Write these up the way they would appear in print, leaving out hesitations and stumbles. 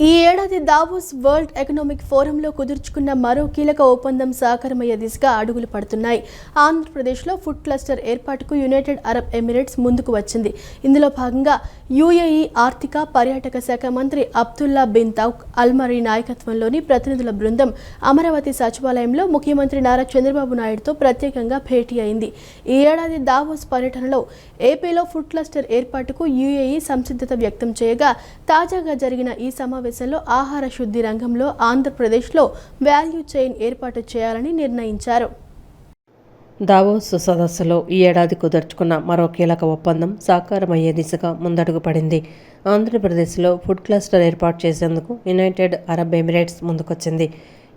ఈ ఏడాది Davos world economic ఫోరంలో కుదుర్చుకున్న మరో కీలక ఒప్పందం సాకారమయ్యే దిశగా అడుగులు పడుతున్నాయి. ఆంధ్రప్రదేశ్లో ఫుడ్ క్లస్టర్ ఏర్పాటుకు యునైటెడ్ అరబ్ ఎమిరేట్స్ ముందుకు వచ్చింది. ఇందులో భాగంగా యుఏఈ ఆర్థిక పర్యాటక శాఖ మంత్రి అబ్దుల్లా బిన్ తౌక్ అల్మరీ నాయకత్వంలోని ప్రతినిధుల బృందం అమరావతి సచివాలయంలో ముఖ్యమంత్రి నారా చంద్రబాబు నాయుడుతో ప్రత్యేకంగా భేటీ అయింది. ఈ ఏడాది దావోస్ పర్యటనలో ఏపీలో ఫుడ్ క్లస్టర్ ఏర్పాటుకు యుఏఈ సంసిద్ధత వ్యక్తం చేయగా తాజాగా జరిగిన ఈ సమావేశంలో ఆహార శుద్ధి రంగంలో ఆంధ్రప్రదేశ్లో వాల్యూ చైన్ ఏర్పాటు చేయాలని నిర్ణయించారు. దావోస్ సదస్సులో ఈ ఏడాది కుదుర్చుకున్న మరో కీలక ఒప్పందం సాకారమయ్యే దిశగా ముందడుగు పడింది. ఆంధ్రప్రదేశ్లో ఫుడ్ క్లస్టర్ ఏర్పాటు చేసేందుకు యునైటెడ్ అరబ్ ఎమిరేట్స్ ముందుకొచ్చింది.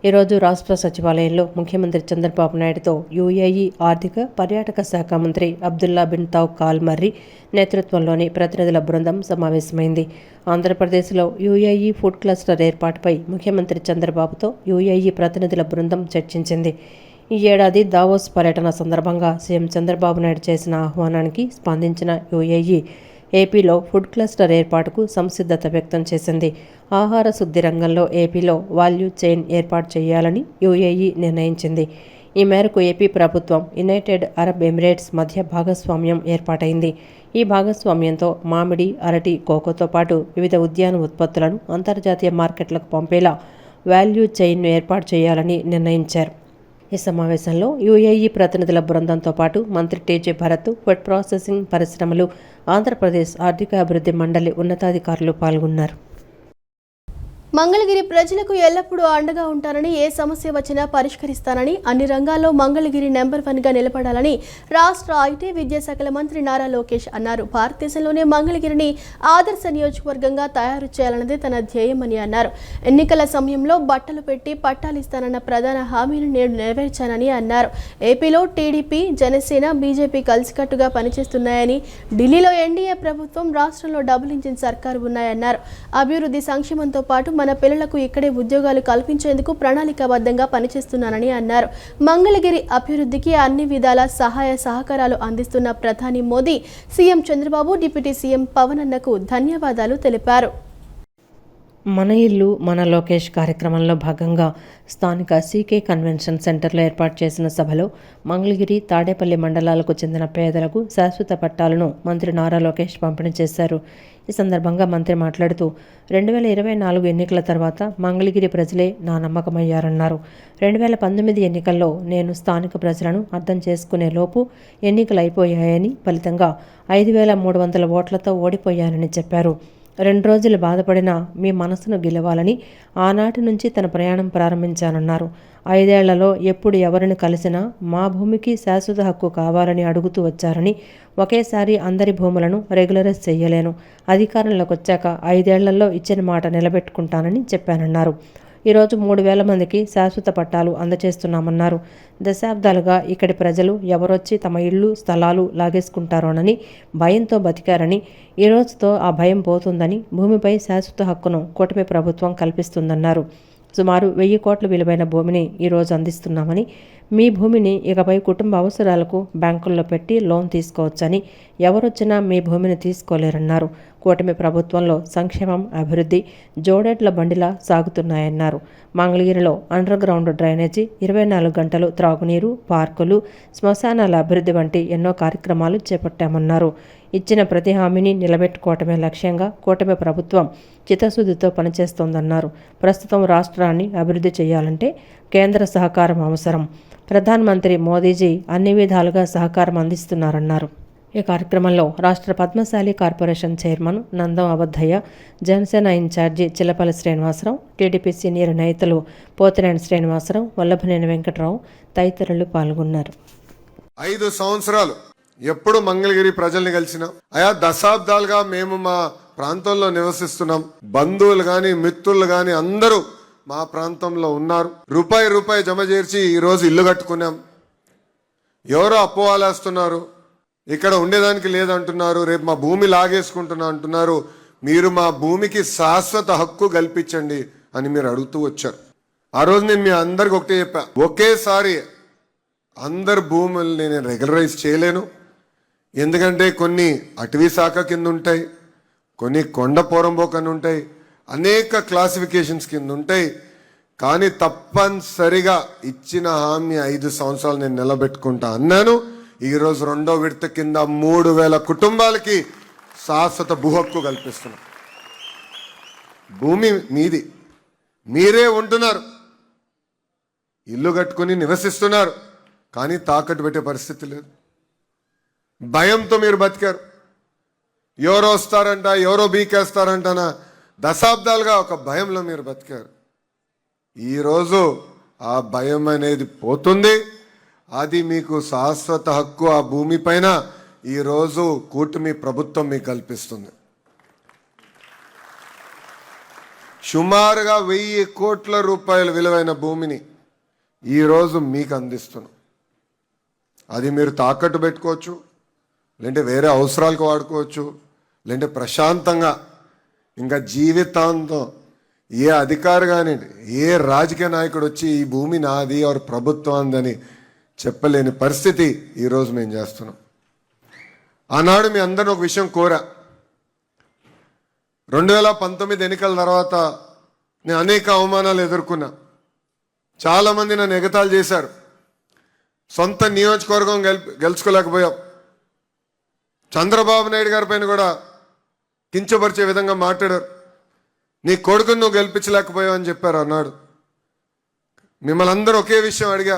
ఈరోజు రాష్ట్ర సచివాలయంలో ముఖ్యమంత్రి చంద్రబాబు నాయుడుతో యుఏఈ ఆర్థిక పర్యాటక శాఖ మంత్రి అబ్దుల్లా బిన్ తౌక్ అల్ మర్రీ నేతృత్వంలోని ప్రతినిధుల బృందం సమావేశమైంది. ఆంధ్రప్రదేశ్లో యుఏఈ ఫుడ్ క్లస్టర్ ఏర్పాటుపై ముఖ్యమంత్రి చంద్రబాబుతో యుఏఈ ప్రతినిధుల బృందం చర్చించింది. ఈ ఏడాది దావోస్ పర్యటన సందర్భంగా సీఎం చంద్రబాబు నాయుడు చేసిన ఆహ్వానానికి స్పందించిన యుఏఈ ఏపీలో ఫుడ్ క్లస్టర్ ఏర్పాటుకు సంసిద్ధత వ్యక్తం చేసింది. ఆహార శుద్ధి రంగంలో ఏపీలో వాల్యూ చైన్ ఏర్పాటు చేయాలని యుఏఈ నిర్ణయించింది. ఈ మేరకు ఏపీ ప్రభుత్వం యునైటెడ్ అరబ్ ఎమిరేట్స్ మధ్య భాగస్వామ్యం ఏర్పాటైంది. ఈ భాగస్వామ్యంతో మామిడి, అరటి, కోకోతో పాటు వివిధ ఉద్యాన ఉత్పత్తులను అంతర్జాతీయ మార్కెట్లకు పంపేలా వాల్యూ చైన్ను ఏర్పాటు చేయాలని నిర్ణయించారు. ఈ సమావేశంలో యుఏఈ ప్రతినిధుల బృందంతో పాటు మంత్రి టీజే భరత్, ఫుడ్ ప్రాసెసింగ్ పరిశ్రమలు, ఆంధ్రప్రదేశ్ ఆర్థిక అభివృద్ధి మండలి ఉన్నతాధికారులు పాల్గొన్నారు. మంగళగిరి ప్రజలకు ఎల్లప్పుడూ అండగా ఉంటానని, ఏ సమస్య వచ్చినా పరిష్కరిస్తానని, అన్ని రంగాల్లో మంగళగిరి నెంబర్ 1గా నిలబడాలని రాష్ట్ర ఐటీ విద్యాశాఖల మంత్రి నారా లోకేష్ అన్నారు. భారతదేశంలోనే మంగళగిరిని ఆదర్శ నియోజకవర్గంగా తయారు చేయాలన్నదే తన ధ్యేయమని అన్నారు. ఎన్నికల సమయంలో బట్టలు పెట్టి పట్టాలిస్తానన్న ప్రధాన హామీని నేను నెరవేర్చానని అన్నారు. ఏపీలో టీడీపీ, జనసేన, బీజేపీ కలిసికట్టుగా పనిచేస్తున్నాయని, ఢిల్లీలో ఎన్డీఏ ప్రభుత్వం, రాష్ట్రంలో డబుల్ ఇంజిన్ సర్కారు ఉన్నాయన్నారు. అభివృద్ధి సంక్షేమంతో పాటు మన పిల్లలకు ఇక్కడే ఉద్యోగాలు కల్పించేందుకు ప్రణాళికాబద్ధంగా పనిచేస్తున్నానని అన్నారు. మంగళగిరి అభివృద్ధికి అన్ని విధాల సహాయ సహకారాలు అందిస్తున్న ప్రధాని Modi, CM Chandrababu, deputy CM Pawan అన్నకు ధన్యవాదాలు తెలిపారు. మన ఇల్లు మన లోకేష్ కార్యక్రమంలో భాగంగా స్థానిక సీకే కన్వెన్షన్ సెంటర్లో ఏర్పాటు చేసిన సభలో మంగళగిరి, తాడేపల్లి మండలాలకు చెందిన పేదలకు శాశ్వత పట్టాలను మంత్రి నారా లోకేష్ పంపిణీ చేశారు. ఈ సందర్భంగా మంత్రి మాట్లాడుతూ 2024 ఎన్నికల తర్వాత మంగళగిరి ప్రజలే నా నమ్మకమయ్యారన్నారు. 2019 ఎన్నికల్లో నేను స్థానిక ప్రజలను అర్థం చేసుకునే లోపు ఎన్నికలు అయిపోయాయని, ఫలితంగా 5,300 ఓట్లతో ఓడిపోయానని చెప్పారు. 2 రోజులు బాధపడినా మీ మనసును గెలవాలని ఆనాటి నుంచి తన ప్రయాణం ప్రారంభించానన్నారు. 5 ఏళ్లలో ఎప్పుడు ఎవరిని కలిసినా మా భూమికి శాశ్వత హక్కు కావాలని అడుగుతూ వచ్చారని, ఒకేసారి అందరి భూములను రెగ్యులరైజ్ చేయలేను, అధికారంలోకి వచ్చాక 5 ఏళ్లలో ఇచ్చిన మాట నిలబెట్టుకుంటానని చెప్పానన్నారు. ఈరోజు 3,000 మందికి శాశ్వత పట్టాలు అందజేస్తున్నామన్నారు. దశాబ్దాలుగా ఇక్కడి ప్రజలు ఎవరొచ్చి తమ ఇళ్ళు, స్థలాలు లాగేసుకుంటారోనని భయంతో బతికారని, ఈ రోజుతో ఆ భయం పోతుందని, భూమిపై శాశ్వత హక్కును కూటమి ప్రభుత్వం కల్పిస్తుందన్నారు. సుమారు 1,000 కోట్ల విలువైన భూమిని ఈరోజు అందిస్తున్నామని, మీ భూమిని ఇకపై కుటుంబ అవసరాలకు బ్యాంకుల్లో పెట్టి లోన్ తీసుకోవచ్చని, ఎవరొచ్చినా మీ భూమిని తీసుకోలేరన్నారు. కూటమి ప్రభుత్వంలో సంక్షేమం, అభివృద్ధి జోడెడ్ల బండిలా సాగుతున్నాయన్నారు. మంగళగిరిలో అండర్ గ్రౌండ్ డ్రైనేజీ, 24 గంటలు త్రాగునీరు, పార్కులు, శ్మశానాల అభివృద్ధి వంటి ఎన్నో కార్యక్రమాలు చేపట్టామన్నారు. ఇచ్చిన ప్రతి హామీని నిలబెట్టుకోవటమే లక్ష్యంగా కూటమి ప్రభుత్వం చిత్తశుద్ధితో పనిచేస్తోందన్నారు. ప్రస్తుతం రాష్ట్రాన్ని అభివృద్ధి చేయాలంటే కేంద్ర సహకారం అవసరం. ప్రధానమంత్రి మోదీజీ అన్ని విధాలుగా సహకారం అందిస్తున్నారన్నారు. ఈ కార్యక్రమంలో రాష్ట్ర Padmashali corporation chairman Nandam Abaddayya, Janasena incharge Chillapalli Srinivasarao, TDP senior నేతలు పోతినేని శ్రీనివాసరావు, వల్లభనేని వెంకటరావు తదితరులు పాల్గొన్నారు. 5 సంవత్సరాలు ఎప్పుడు మంగళగిరి ప్రజల్ని కలిసినాం. ఆయా దశాబ్దాలుగా మేము మా ప్రాంతంలో నివసిస్తున్నాం. బంధువులు గాని, మిత్రులు గాని అందరూ మా ప్రాంతంలో ఉన్నారు. రూపాయి జమ చేర్చి ఈరోజు ఇల్లు కట్టుకున్నాం. ఎవరో అపోవాలేస్తున్నారు, ఇక్కడ ఉండేదానికి లేదంటున్నారు, రేపు మా భూమి లాగేసుకుంటున్నా అంటున్నారు. మీరు మా భూమికి శాశ్వత హక్కు కల్పించండి అని మీరు అడుగుతూ వచ్చారు. ఆ రోజు నేను మీ అందరికి ఒకటే చెప్పా, ఒకేసారి అందరు భూముల్ని నేను రెగ్యులరైజ్ చేయలేను. ఎందుకంటే కొన్ని అటవీ శాఖ కింద ఉంటాయి, కొన్ని కొండ పోరంబోకని ఉంటాయి. అనేక క్లాసిఫికేషన్స్ కింద ఉంటాయి. కానీ తప్పనిసరిగా ఇచ్చిన హామీ 5 సంవత్సరాలు నేను నిలబెట్టుకుంటా అన్నాను. ఈరోజు 2వ విడత కింద 3,000 కుటుంబాలకి శాశ్వత భూ హక్కు కల్పిస్తున్నాం. భూమి మీది, మీరే ఉంటున్నారు, ఇల్లు కట్టుకుని నివసిస్తున్నారు, కానీ తాకట్టు పెట్టే పరిస్థితి లేదు. భయంతో మీరు బతికారు. ఎవరో వస్తారంట, ఎవరో బీకేస్తారంటనా దశాబ్దాలుగా ఒక భయంలో మీరు బతికారు. ఈరోజు ఆ భయం అనేది పోతుంది. అది మీకు శాశ్వత హక్కు ఆ భూమి పైన ఈరోజు కూటమి ప్రభుత్వం మీకు కల్పిస్తుంది. సుమారుగా 1000 కోట్ల రూపాయల విలువైన భూమిని ఈరోజు మీకు అందిస్తున్నాం. అది మీరు తాకట్టు పెట్టుకోవచ్చు, లేదంటే వేరే అవసరాలకు వాడుకోవచ్చు, లేదంటే ప్రశాంతంగా ఇంకా జీవితాంతం ఏ అధికారి కానీ ఏ రాజకీయ నాయకుడు వచ్చి ఈ భూమి నాది ఆరు ప్రభుత్వాందని చెప్పలేని పరిస్థితి ఈరోజు మేము చేస్తున్నాం. ఆనాడు మీ అందరిని ఒక విషయం కోరా. 2019 ఎన్నికల తర్వాత నేను అనేక అవమానాలు ఎదుర్కొన్నా. చాలామంది నన్ను ఎగతాళి చేశారు. సొంత నియోజకవర్గం గెలుచుకోలేకపోయాం. చంద్రబాబు నాయుడు గారి పైన కూడా కించపరిచే విధంగా మాట్లాడారు. నీ కొడుకును నువ్వు గెలిపించలేకపోయావు అని చెప్పారు అన్నాడు. మిమ్మల్ని అందరూ ఒకే విషయం అడిగా.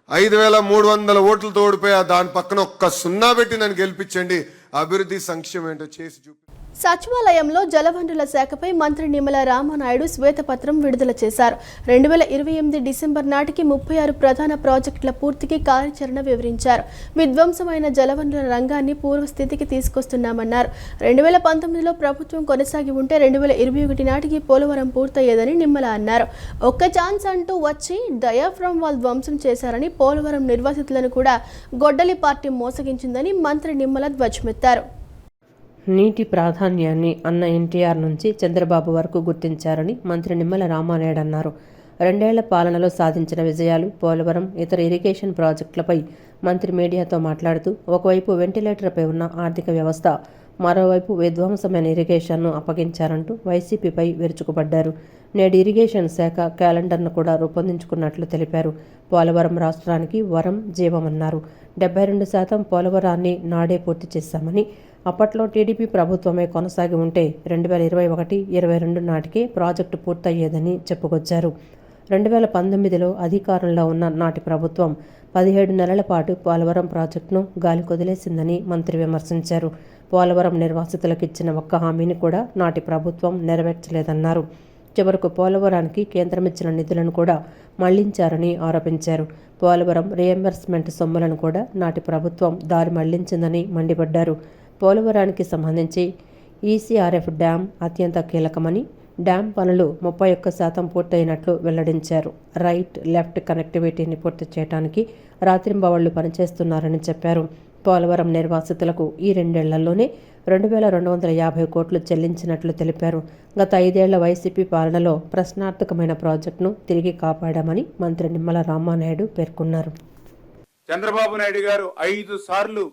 5,300 ఓట్లతో ఓడిపోయా, దాని పక్కన ఒక్క 0 పెట్టి నన్ను గెలిపించండి, అభివృద్ధి సంక్షేమం ఏంటో చేసి చూపి. సచివాలయంలో జలవనరుల శాఖపై మంత్రి నిమ్మల రామానాయుడు శ్వేతపత్రం విడుదల చేశారు. 2028 డిసెంబర్ నాటికి 36 ప్రధాన ప్రాజెక్టుల పూర్తికి కార్యాచరణ వివరించారు. విధ్వంసమైన జలవనరుల రంగాన్ని పూర్వస్థితికి తీసుకొస్తున్నామన్నారు. 2019లో ప్రభుత్వం కొనసాగి ఉంటే 2021 నాటికి పోలవరం పూర్తయ్యేదని నిమ్మల అన్నారు. ఒక్క ఛాన్స్ అంటూ వచ్చి డయాఫ్రామ్ వాల్ ధ్వంసం చేశారని, పోలవరం నిర్వాసితులను కూడా గొడ్డలి పార్టీ మోసగించిందని మంత్రి నిమ్మల ధ్వజమెత్తారు. నీటి ప్రాధాన్యాన్ని అన్న ఎన్టీఆర్ నుంచి చంద్రబాబు వరకు గుర్తించారని మంత్రి నిమ్మల రామానాయుడు అన్నారు. 2 ఏళ్ల పాలనలో సాధించిన విజయాలు, పోలవరం, ఇతర ఇరిగేషన్ ప్రాజెక్టులపై మంత్రి మీడియాతో మాట్లాడుతూ, ఒకవైపు వెంటిలేటర్పై ఉన్న ఆర్థిక వ్యవస్థ, మరోవైపు విధ్వంసమైన ఇరిగేషన్ను అప్పగించారంటూ వైసీపీపై విరుచుకుపడ్డారు. నేడు ఇరిగేషన్ శాఖ క్యాలెండర్ను కూడా రూపొందించుకున్నట్లు తెలిపారు. పోలవరం రాష్ట్రానికి వరం జీవమన్నారు. 72% పోలవరాన్ని నాడే పూర్తి చేశామని, అప్పట్లో టీడీపీ ప్రభుత్వమే కొనసాగి ఉంటే 2021-22 నాటికే ప్రాజెక్టు పూర్తయ్యేదని చెప్పుకొచ్చారు. 2019లో అధికారంలో ఉన్న నాటి ప్రభుత్వం 17 నెలల పాటు పోలవరం ప్రాజెక్టును గాలికొదిలేసిందని మంత్రి విమర్శించారు. పోలవరం నిర్వాసితులకు ఇచ్చిన ఒక్క హామీని కూడా నాటి ప్రభుత్వం నెరవేర్చలేదన్నారు. చివరకు పోలవరానికి కేంద్రం ఇచ్చిన నిధులను కూడా మళ్లించారని ఆరోపించారు. పోలవరం రీఎంబర్స్మెంట్ సొమ్ములను కూడా నాటి ప్రభుత్వం దారి మళ్లించిందని మండిపడ్డారు. పోలవరానికి సంబంధించి ఈసీఆర్ఎఫ్ డ్యాం అత్యంత కీలకమని, డ్యాం పనులు 31% పూర్తయినట్లు వెల్లడించారు. రైట్, లెఫ్ట్ కనెక్టివిటీని పూర్తి చేయడానికి రాత్రింబవళ్లు పనిచేస్తున్నారని చెప్పారు. పోలవరం నిర్వాసితులకు ఈ 2 ఏళ్లలోనే 2,250 కోట్లు చెల్లించినట్లు తెలిపారు. గత 5 ఏళ్ల వైసీపీ పాలనలో ప్రశ్నార్థకమైన ప్రాజెక్టును తిరిగి కాపాడామని మంత్రి నిమ్మల రామానాయుడు పేర్కొన్నారు. చంద్రబాబు నాయుడు గారు 5 సార్లు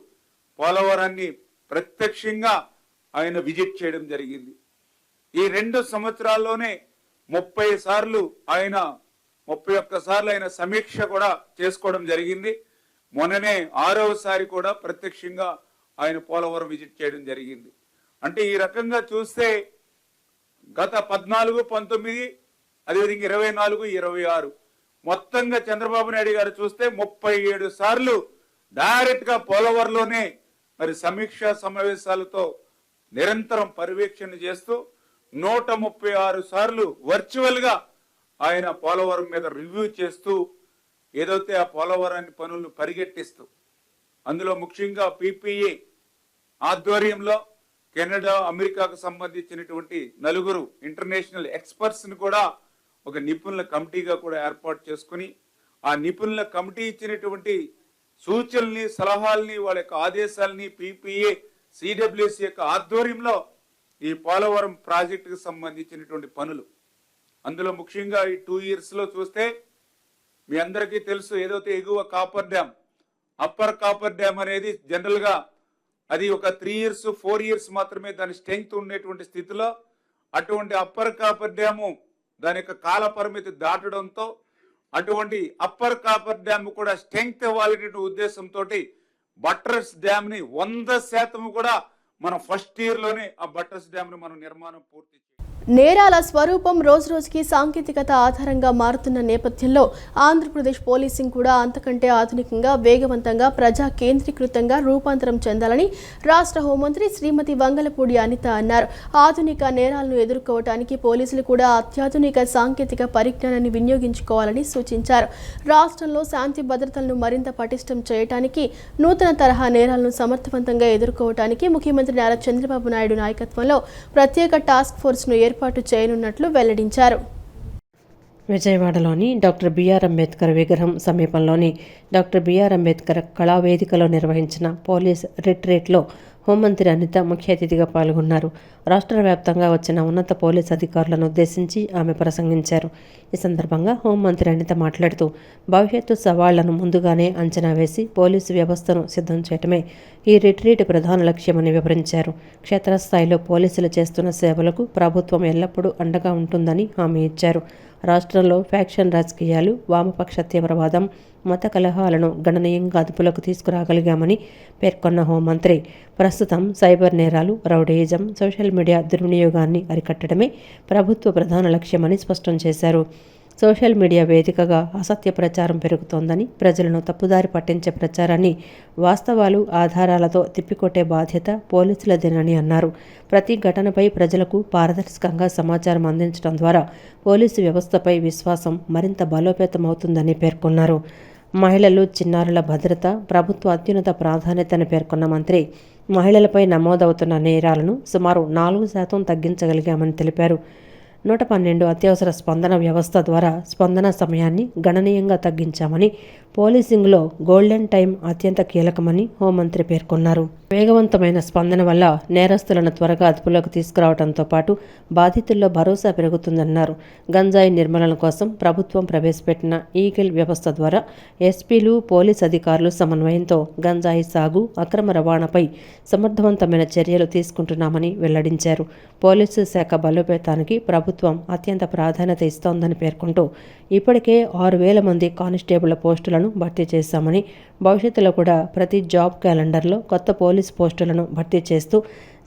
పోలవరాన్ని ప్రత్యక్షంగా ఆయన విజిట్ చేయడం జరిగింది. ఈ 2 సంవత్సరాల్లోనే 30 సార్లు ఆయన 31 సార్లు ఆయన సమీక్ష కూడా చేసుకోవడం జరిగింది. మొన్ననే 6వసారి కూడా ప్రత్యక్షంగా ఆయన పోలవరం విజిట్ చేయడం జరిగింది. అంటే ఈ రకంగా చూస్తే గత 14, 19, అదేవిధంగా 24, 26 మొత్తంగా చంద్రబాబు నాయుడు గారు చూస్తే 37 సార్లు డైరెక్ట్ గా పోలవరంలోనే మరి సమీక్షా సమావేశాలతో నిరంతరం పర్యవేక్షణ చేస్తూ 136 సార్లు వర్చువల్ గా ఆయన పోలవరం మీద రివ్యూ చేస్తూ ఏదైతే ఆ పోలవరాన్ని పనులను పరిగెట్టిస్తూ, అందులో ముఖ్యంగా పీపీఏ ఆధ్వర్యంలో కెనడా, అమెరికాకు సంబంధించినటువంటి 4 ఇంటర్నేషనల్ ఎక్స్పర్ట్స్ ని కూడా ఒక నిపుణుల కమిటీగా కూడా ఏర్పాటు చేసుకుని, ఆ నిపుణుల కమిటీ ఇచ్చినటువంటి సూచనల్ని, సలహాలని, వాళ్ళ యొక్క ఆదేశాలని పీపీఏ, సిడబ్ల్యూసి యొక్క ఆధ్వర్యంలో ఈ పోలవరం ప్రాజెక్టుకు సంబంధించినటువంటి పనులు, అందులో ముఖ్యంగా ఈ 2 years లో చూస్తే మీ అందరికీ తెలుసు, ఏదైతే ఎగువ copper dam, upper coffer dam అనేది జనరల్ గా అది ఒక 3 years, 4 years మాత్రమే దాని స్ట్రెంగ్త్ ఉండేటువంటి స్థితిలో అటువంటి అప్పర్ కాపర్ డ్యాము దాని యొక్క కాల పరిమితి దాటడంతో అటువంటి అప్పర్ కాపర్ డ్యామ్ కూడా స్ట్రెంగ్త్ ఇవ్వాలనే ఉద్దేశంతో బట్రస్ డ్యామ్ ని 100% కూడా మనం ఫస్ట్ ఇయర్ లోనే ఆ బట్రస్ డ్యామ్ ని మనం నిర్మాణం పూర్తి చేయాలి. నేరాల స్వరూపం రోజురోజుకి సాంకేతికత ఆధారంగా మారుతున్న నేపథ్యంలో ఆంధ్రప్రదేశ్ పోలీసింగ్ కూడా అంతకంటే ఆధునికంగా, వేగవంతంగా, ప్రజా కేంద్రీకృతంగా రూపాంతరం చెందాలని రాష్ట్ర హోంమంత్రి శ్రీమతి వంగలపూడి అనిత అన్నారు. ఆధునిక నేరాలను ఎదుర్కోవడానికి పోలీసులు కూడా అత్యాధునిక సాంకేతిక పరిజ్ఞానాన్ని వినియోగించుకోవాలని సూచించారు. రాష్ట్రంలో శాంతి భద్రతలను మరింత పటిష్టం చేయడానికి, నూతన తరహా నేరాలను సమర్థవంతంగా ఎదుర్కోవడానికి ముఖ్యమంత్రి నారా చంద్రబాబు నాయుడు నాయకత్వంలో ప్రత్యేక టాస్క్ ఫోర్స్ను ఏర్పాటు చేయనున్నట్లు వెల్లడించారు. విజయవాడలోని డాక్టర్ బిఆర్ అంబేద్కర్ విగ్రహం సమీపంలోని డాక్టర్ బిఆర్ అంబేద్కర్ కళావేదికలో నిర్వహించిన పోలీస్ రిట్రీట్లో హోంమంత్రి అనిత ముఖ్య అతిథిగా పాల్గొన్నారు. రాష్ట్ర వ్యాప్తంగా వచ్చిన ఉన్నత పోలీస్ అధికారులను ఉద్దేశించి ఆమె ప్రసంగించారు. ఈ సందర్భంగా హోంమంత్రి అనిత మాట్లాడుతూ భవిష్యత్తు సవాళ్లను ముందుగానే అంచనా వేసి పోలీసు వ్యవస్థను సిద్ధం చేయడమే ఈ రిట్రీట్ ప్రధాన లక్ష్యమని వివరించారు. క్షేత్రస్థాయిలో పోలీసులు చేస్తున్న సేవలకు ప్రభుత్వం ఎల్లప్పుడూ అండగా ఉంటుందని హామీ ఇచ్చారు. రాష్ట్రంలో ఫ్యాక్షన్ రాజకీయాలు, వామపక్ష తీవ్రవాదం, మత కలహాలను గణనీయంగా అదుపులోకి తీసుకురాగలిగామని పేర్కొన్న హోంమంత్రి ప్రస్తుతం సైబర్ నేరాలు, రౌడీయిజం, సోషల్ మీడియా దుర్వినియోగాన్ని అరికట్టడమే ప్రభుత్వ ప్రధాన లక్ష్యమని స్పష్టం చేశారు. సోషల్ మీడియా వేదికగా అసత్య ప్రచారం పెరుగుతోందని, ప్రజలను తప్పుదారి పట్టించే ప్రచారాన్ని వాస్తవాలు, ఆధారాలతో తిప్పికొట్టే బాధ్యత పోలీసులదేనని అన్నారు. ప్రతి ఘటనపై ప్రజలకు పారదర్శకంగా సమాచారం అందించడం ద్వారా పోలీసు వ్యవస్థపై విశ్వాసం మరింత బలోపేతమవుతుందని పేర్కొన్నారు. మహిళలు, చిన్నారుల భద్రత ప్రభుత్వ అత్యున్నత ప్రాధాన్యతని పేర్కొన్న మంత్రి మహిళలపై నమోదవుతున్న నేరాలను సుమారు 4% తగ్గించగలిగామని తెలిపారు. 112 అత్యవసర స్పందన వ్యవస్థ ద్వారా స్పందన సమయాన్ని గణనీయంగా తగ్గించామని, పోలీసింగ్లో గోల్డెన్ టైం అత్యంత కీలకమని హోంమంత్రి పేర్కొన్నారు. వేగవంతమైన స్పందన వల్ల నేరస్తులను త్వరగా అదుపులోకి తీసుకురావడంతో పాటు బాధితుల్లో భరోసా పెరుగుతుందన్నారు. గంజాయి నిర్మూలన కోసం ప్రభుత్వం ప్రవేశపెట్టిన ఈగిల్ వ్యవస్థ ద్వారా ఎస్పీలు, పోలీస్ అధికారులు సమన్వయంతో గంజాయి సాగు, అక్రమ రవాణాపై సమర్థవంతమైన చర్యలు తీసుకుంటున్నామని వెల్లడించారు. పోలీసు శాఖ బలోపేతానికి ప్రభుత్వం అత్యంత ప్రాధాన్యత ఇస్తోందని పేర్కొంటూ ఇప్పటికే 6,000 మంది కానిస్టేబుళ్ల పోస్టులను భర్తీ చేశామని, భవిష్యత్తులో కూడా ప్రతి జాబ్ క్యాలెండర్లో కొత్త పోలీస్ పోస్టులను భర్తీ చేస్తూ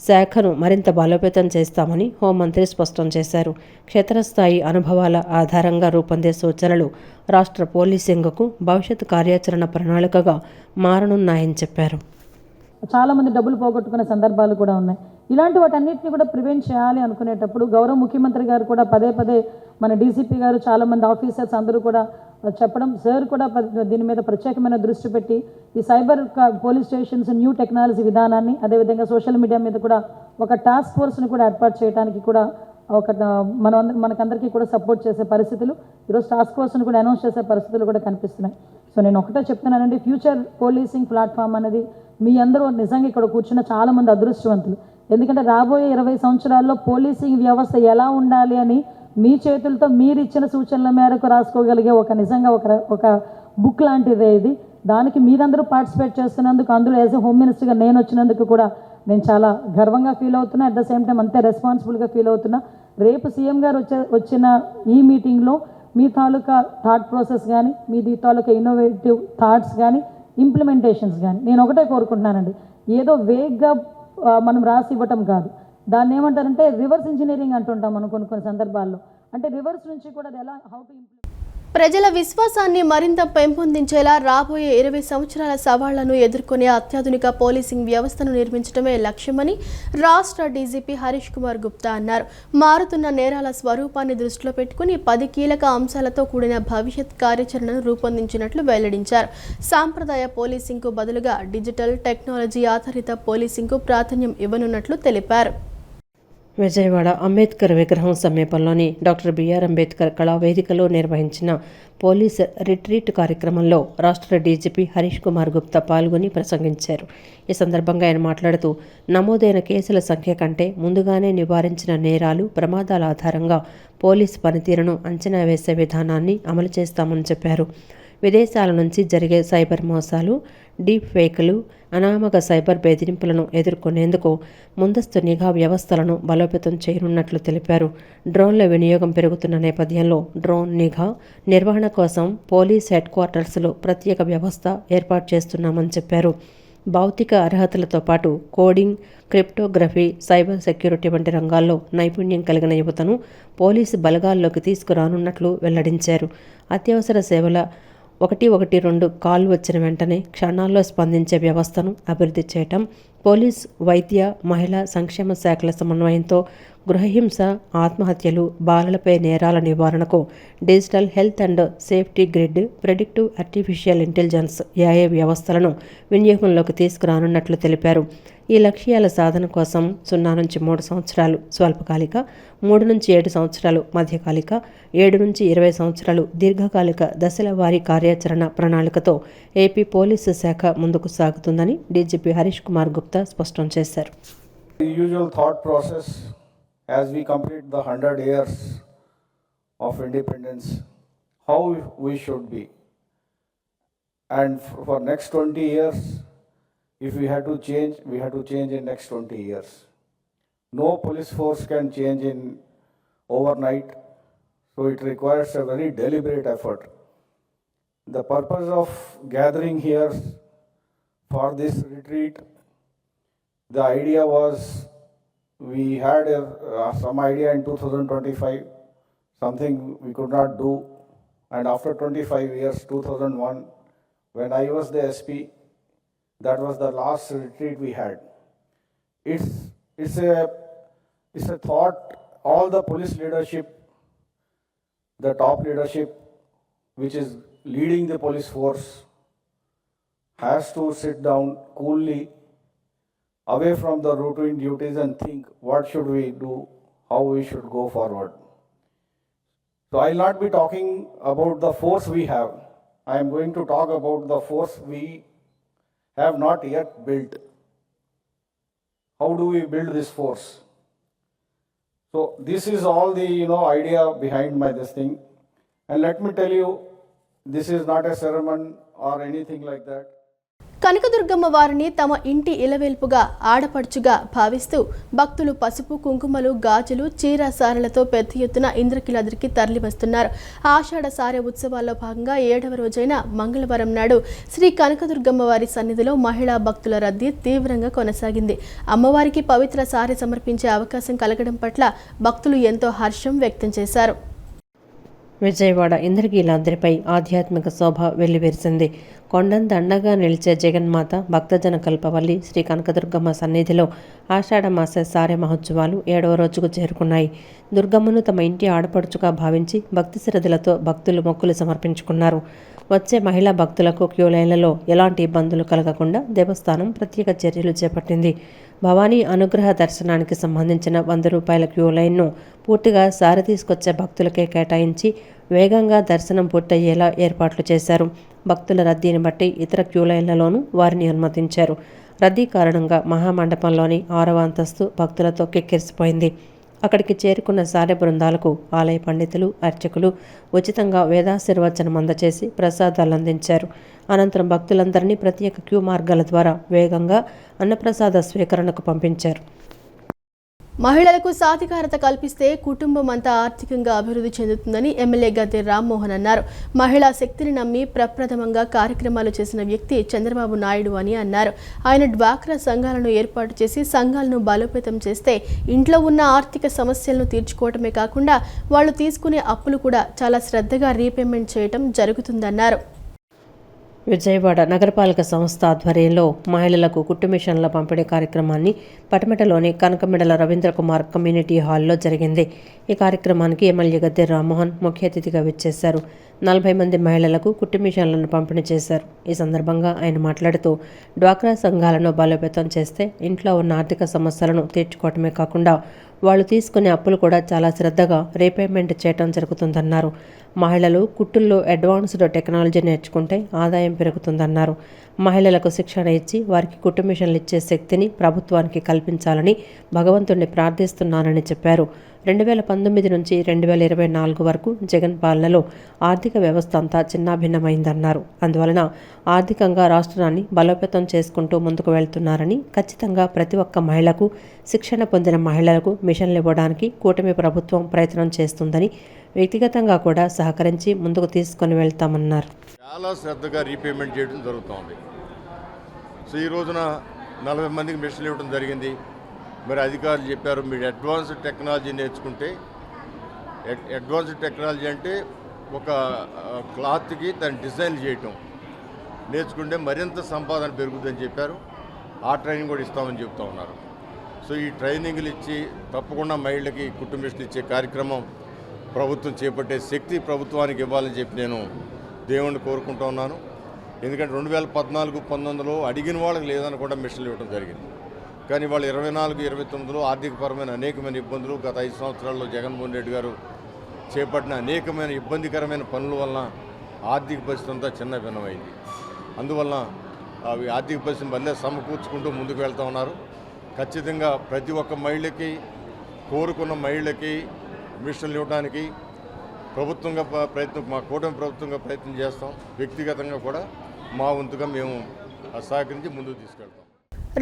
శాఖను మరింత బలోపేతం చేస్తామని హోంమంత్రి స్పష్టం చేశారు. క్షేత్రస్థాయి అనుభవాల ఆధారంగా రూపొందే సూచనలు రాష్ట్ర పోలీసింగ్కు భవిష్యత్ కార్యాచరణ ప్రణాళికగా మారనున్నాయని చెప్పారు. చాలామంది డబ్బులు పోగొట్టుకునే సందర్భాలు కూడా ఉన్నాయి. ఇలాంటి వాటన్నిటిని కూడా ప్రివెంట్ చేయాలి అనుకునేటప్పుడు గౌరవ ముఖ్యమంత్రి గారు కూడా పదే మన డీసీపీ గారు, చాలామంది ఆఫీసర్స్ అందరూ కూడా చెప్పడం, సార్ కూడా దీని మీద ప్రత్యేకమైన దృష్టి పెట్టి ఈ cyber police stations new technology విధానాన్ని, అదేవిధంగా సోషల్ మీడియా మీద కూడా ఒక టాస్క్ ఫోర్స్ని కూడా ఏర్పాటు చేయడానికి కూడా మనకందరికీ కూడా సపోర్ట్ చేసే పరిస్థితులు, ఈరోజు టాస్క్ ఫోర్స్ని కూడా అనౌన్స్ చేసే పరిస్థితులు కూడా కనిపిస్తున్నాయి. సో నేను ఒకటే చెప్తున్నానండి, ఫ్యూచర్ పోలీసింగ్ ప్లాట్ఫామ్ అనేది మీ అందరూ నిజంగా ఇక్కడ కూర్చున్న చాలామంది అదృష్టవంతులు. ఎందుకంటే రాబోయే 20 సంవత్సరాల్లో పోలీసింగ్ వ్యవస్థ ఎలా ఉండాలి అని మీ చేతులతో మీరు ఇచ్చిన సూచనల మేరకు రాసుకోగలిగే నిజంగా ఒక బుక్ లాంటిదే ఇది. దానికి మీరందరూ పార్టిసిపేట్ చేస్తున్నందుకు, అందులో యాజ్ ఎ హోమ్ మినిస్టర్గా నేను వచ్చినందుకు కూడా నేను చాలా గర్వంగా ఫీల్ అవుతున్నా. అట్ ద సేమ్ టైం అంతే రెస్పాన్సిబుల్గా ఫీల్ అవుతున్నా. రేపు సీఎం గారు వచ్చిన ఈ మీటింగ్లో మీ తాలూకా థాట్ ప్రాసెస్ కానీ, మీ తాలూకా ఇన్నోవేటివ్ థాట్స్ కానీ, ఇంప్లిమెంటేషన్స్ కానీ నేను ఒకటే కోరుకుంటున్నానండి. ఏదో వేగ్గా మనం రాసి ఇవ్వటం కాదు, దాన్ని ఏమంటారంటే రివర్స్ ఇంజనీరింగ్ అంటుంటాం మనం కొన్ని సందర్భాల్లో. అంటే రివర్స్ నుంచి కూడా అది ఎలా హౌ టు ఇంప్లిమెంట్. ప్రజల విశ్వాసాన్ని మరింత పెంపొందించేలా రాబోయే 20 సంవత్సరాల సవాళ్లను ఎదుర్కొనే అత్యాధునిక పోలీసింగ్ వ్యవస్థను నిర్మించడమే లక్ష్యమని రాష్ట్ర డీజీపీ హరీష్ కుమార్ గుప్తా అన్నారు. మారుతున్న నేరాల స్వరూపాన్ని దృష్టిలో పెట్టుకుని 10 కీలక అంశాలతో కూడిన భవిష్యత్ కార్యాచరణను రూపొందించినట్లు వెల్లడించారు. సాంప్రదాయ పోలీసింగ్కు బదులుగా డిజిటల్ టెక్నాలజీ ఆధారిత పోలీసింగ్కు ప్రాధాన్యం ఇవ్వనున్నట్లు తెలిపారు. విజయవాడ అంబేద్కర్ విగ్రహం సమీపంలోని డాక్టర్ బిఆర్ అంబేద్కర్ కళావేదికలో నిర్వహించిన పోలీస్ రిట్రీట్ కార్యక్రమంలో రాష్ట్ర డీజీపీ హరీష్ కుమార్ గుప్తా పాల్గొని ప్రసంగించారు. ఈ సందర్భంగా ఆయన మాట్లాడుతూ నమోదైన కేసుల సంఖ్య కంటే ముందుగానే నివారించిన నేరాలు, ప్రమాదాల ఆధారంగా పోలీసు పనితీరును అంచనా వేసే విధానాన్ని అమలు చేస్తామని చెప్పారు. విదేశాల నుంచి జరిగే సైబర్ మోసాలు, డీప్ ఫేక్లు, అనామక సైబర్ బెదిరింపులను ఎదుర్కొనేందుకు ముందస్తు నిఘా వ్యవస్థలను బలోపేతం చేయనున్నట్లు తెలిపారు. డ్రోన్ల వినియోగం పెరుగుతున్న నేపథ్యంలో డ్రోన్ నిఘా నిర్వహణ కోసం పోలీస్ హెడ్ క్వార్టర్స్లో ప్రత్యేక వ్యవస్థ ఏర్పాటు చేస్తున్నామని చెప్పారు. భౌతిక అర్హతలతో పాటు కోడింగ్, క్రిప్టోగ్రఫీ, సైబర్ సెక్యూరిటీ వంటి రంగాల్లో నైపుణ్యం కలిగిన యువతను పోలీసు బలగాల్లోకి తీసుకురానున్నట్లు వెల్లడించారు. అత్యవసర సేవల 112 కాల్ వచ్చిన వెంటనే క్షణాల్లో స్పందించే వ్యవస్థను అభివృద్ధి చేయటం, పోలీస్, వైద్య, మహిళా సంక్షేమ శాఖల సమన్వయంతో గృహహింస, ఆత్మహత్యలు, బాలలపై నేరాల నివారణకు digital health and safety grid, predictive artificial intelligence AI వ్యవస్థలను వినియోగంలోకి తీసుకురానున్నట్లు తెలిపారు. ఈ లక్ష్యాల సాధన కోసం 0 నుంచి 3 సంవత్సరాలు స్వల్పకాలిక, 3 నుంచి 7 సంవత్సరాలు మధ్యకాలిక, 7 నుంచి 20 సంవత్సరాలు దీర్ఘకాలిక దశల వారీ కార్యాచరణ ప్రణాళికతో ఏపీ పోలీసు శాఖ ముందుకు సాగుతుందని డీజీపీ హరీష్ కుమార్ గుప్తా స్పష్టం చేశారు. The usual thought process as we complete the 100 years of independence, how we should be. And for next 20 years, if we had to change, we had to change in next 20 years. No police force can change in overnight, so it requires a very deliberate effort. The purpose of gathering here for this retreat, the idea was we had some idea in 2025, something we could not do, and after 25 years, 2001, when I was the SP, that was the last retreat we had. It's a thought. All the police leadership, the top leadership, which is leading the police force, has to sit down coolly, away from the routine duties, and think what should we do, how we should go forward. So I'll not be talking about the force we have. I am going to talk about the force we have not yet built. How do we build this force? So this is all the idea behind this thing. And let me tell you, this is not a sermon or anything like that. Kanakadurgamma వారిని తమ ఇంటి ఇలవేల్పుగా, ఆడపడుచుగా భావిస్తూ భక్తులు పసుపు, కుంకుమలు, గాజులు, చీర సారెలతో పెద్ద ఎత్తున ఇంద్రకీలాద్రికి తరలివస్తున్నారు. ఆషాఢ సారె ఉత్సవాల్లో భాగంగా 7వ రోజైన మంగళవారం నాడు శ్రీ కనకదుర్గమ్మ వారి సన్నిధిలో మహిళా భక్తుల రద్దీ తీవ్రంగా కొనసాగింది. అమ్మవారికి పవిత్ర సారె సమర్పించే అవకాశం కలగడం పట్ల భక్తులు ఎంతో హర్షం వ్యక్తం చేశారు. విజయవాడ ఇంద్రకీలాద్రిపై ఆధ్యాత్మిక శోభ వెల్లివిరిసింది. కొండంత అండగా నిలిచే జగన్మాత భక్తజన కల్పవల్లి శ్రీ కనకదుర్గమ్మ సన్నిధిలో ఆషాఢమాస సారె మహోత్సవాలు 7వ రోజుకు చేరుకున్నాయి. దుర్గమ్మను తమ ఇంటి ఆడపడుచుగా భావించి భక్తి శ్రద్ధలతో భక్తులు మొక్కులు సమర్పించుకున్నారు. వచ్చే మహిళా భక్తులకు క్యూ లైన్లలో ఎలాంటి ఇబ్బందులు కలగకుండా దేవస్థానం ప్రత్యేక చర్యలు చేపట్టింది. భవానీ అనుగ్రహ దర్శనానికి సంబంధించిన 100 రూపాయల క్యూ లైన్ను పూర్తిగా సారె తీసుకొచ్చే భక్తులకే కేటాయించి వేగంగా దర్శనం పూర్తయ్యేలా ఏర్పాట్లు చేశారు. భక్తుల రద్దీని బట్టి ఇతర క్యూ లైన్లలోనూ వారిని అనుమతించారు. రద్దీ కారణంగా మహామండపంలోని 6వ అంతస్తు భక్తులతో కిక్కిరిసిపోయింది. అక్కడికి చేరుకున్న సారె బృందాలకు ఆలయ పండితులు, అర్చకులు ఉచితంగా వేదాశీర్వచనం అందచేసి ప్రసాదాలు అందించారు. అనంతరం భక్తులందరినీ ప్రత్యేక క్యూ మార్గాల ద్వారా వేగంగా అన్నప్రసాద స్వీకరణకు పంపించారు. మహిళలకు సాధికారత కల్పిస్తే కుటుంబం అంతా ఆర్థికంగా అభివృద్ధి చెందుతుందని ఎమ్మెల్యే గద్దె రామ్మోహన్ అన్నారు. మహిళా శక్తిని నమ్మి ప్రప్రథమంగా కార్యక్రమాలు చేసిన వ్యక్తి చంద్రబాబు నాయుడు అని అన్నారు. ఆయన డ్వాక్రా సంఘాలను ఏర్పాటు చేసి సంఘాలను బలోపేతం చేస్తే ఇంట్లో ఉన్న ఆర్థిక సమస్యలను తీర్చుకోవటమే కాకుండా వాళ్ళు తీసుకునే అప్పులు కూడా చాలా శ్రద్ధగా రీపేమెంట్ చేయటం జరుగుతుందన్నారు. విజయవాడ నగరపాలక సంస్థ ఆధ్వర్యంలో మహిళలకు కుట్టు మిషన్ల పంపిణీ కార్యక్రమాన్ని పటమటలోని కనకమిడల రవీంద్ర కుమార్ కమ్యూనిటీ హాల్లో జరిగింది. ఈ కార్యక్రమానికి ఎమ్మెల్యే గద్దె రామ్మోహన్ ముఖ్య అతిథిగా విచ్చేశారు. 40 మంది మహిళలకు కుట్టు మిషన్లను పంపిణీ చేశారు. ఈ సందర్భంగా ఆయన మాట్లాడుతూ డ్వాక్రా సంఘాలను బలోపేతం చేస్తే ఇంట్లో ఉన్న ఆర్థిక సమస్యలను తీర్చుకోవటమే కాకుండా వాళ్ళు తీసుకునే అప్పులు కూడా చాలా శ్రద్ధగా రీపేమెంట్ చేయడం జరుగుతుందన్నారు. మహిళలు కుట్టుల్లో అడ్వాన్స్డ్ టెక్నాలజీ నేర్చుకుంటే ఆదాయం పెరుగుతుందన్నారు. మహిళలకు శిక్షణ ఇచ్చి వారికి కుట్టు మిషన్లు ఇచ్చే శక్తిని ప్రభుత్వానికి కల్పించాలని భగవంతుణ్ణి ప్రార్థిస్తున్నానని చెప్పారు. 2019 నుంచి 2024 వరకు జగన్ పాలనలో ఆర్థిక వ్యవస్థ అంతా చిన్నాభిన్నమైందన్నారు. అందువలన ఆర్థికంగా రాష్ట్రాన్ని బలోపేతం చేసుకుంటూ ముందుకు వెళ్తున్నారని, ఖచ్చితంగా ప్రతి ఒక్క మహిళకు, శిక్షణ పొందిన మహిళలకు మిషన్లు ఇవ్వడానికి కూటమి ప్రభుత్వం ప్రయత్నం చేస్తుందని, వ్యక్తిగతంగా కూడా సహకరించి ముందుకు తీసుకొని వెళ్తామన్నారు. చాలా శ్రద్ధగా రీపేమెంట్ చేయడం జరుగుతోంది. సో ఈ రోజున 40 మందికి మిషన్లు ఇవ్వడం జరిగింది. మరి అధికారులు చెప్పారు, మీరు అడ్వాన్స్డ్ టెక్నాలజీ నేర్చుకుంటే, అడ్వాన్స్డ్ టెక్నాలజీ అంటే ఒక క్లాత్కి దాన్ని డిజైన్ చేయటం నేర్చుకుంటే మరింత సంపాదన పెరుగుతుందని చెప్పారు. ఆ ట్రైనింగ్ కూడా ఇస్తామని చెప్తా ఉన్నారు. సో ఈ ట్రైనింగ్లు ఇచ్చి తప్పకుండా మహిళలకి కుటుంబ మిషన్లు ఇచ్చే కార్యక్రమం ప్రభుత్వం చేపట్టే శక్తి ప్రభుత్వానికి ఇవ్వాలని చెప్పి నేను దేవుణ్ణి కోరుకుంటూ ఉన్నాను. ఎందుకంటే 2014-19లో అడిగిన వాళ్ళకి లేదని కూడా మిషన్లు ఇవ్వడం జరిగింది. కానీ వాళ్ళు 24-29లో ఆర్థికపరమైన అనేకమైన ఇబ్బందులు, గత 5 సంవత్సరాల్లో జగన్మోహన్ రెడ్డి గారు చేపట్టిన అనేకమైన ఇబ్బందికరమైన పనుల వలన ఆర్థిక పరిస్థితి అంతా చిన్న భిన్నమైంది. అందువలన అవి ఆర్థిక పరిస్థితిని మళ్ళీ సమకూర్చుకుంటూ ముందుకు వెళ్తూ ఉన్నారు. ఖచ్చితంగా ప్రతి ఒక్క మహిళకి, కోరుకున్న మహిళకి మిషన్లు ఇవ్వడానికి ప్రభుత్వంగా మా కూటమి ప్రభుత్వంగా ప్రయత్నం చేస్తాం. వ్యక్తిగతంగా కూడా మా వంతుగా మేము సహకరించి ముందుకు తీసుకెళ్తాం.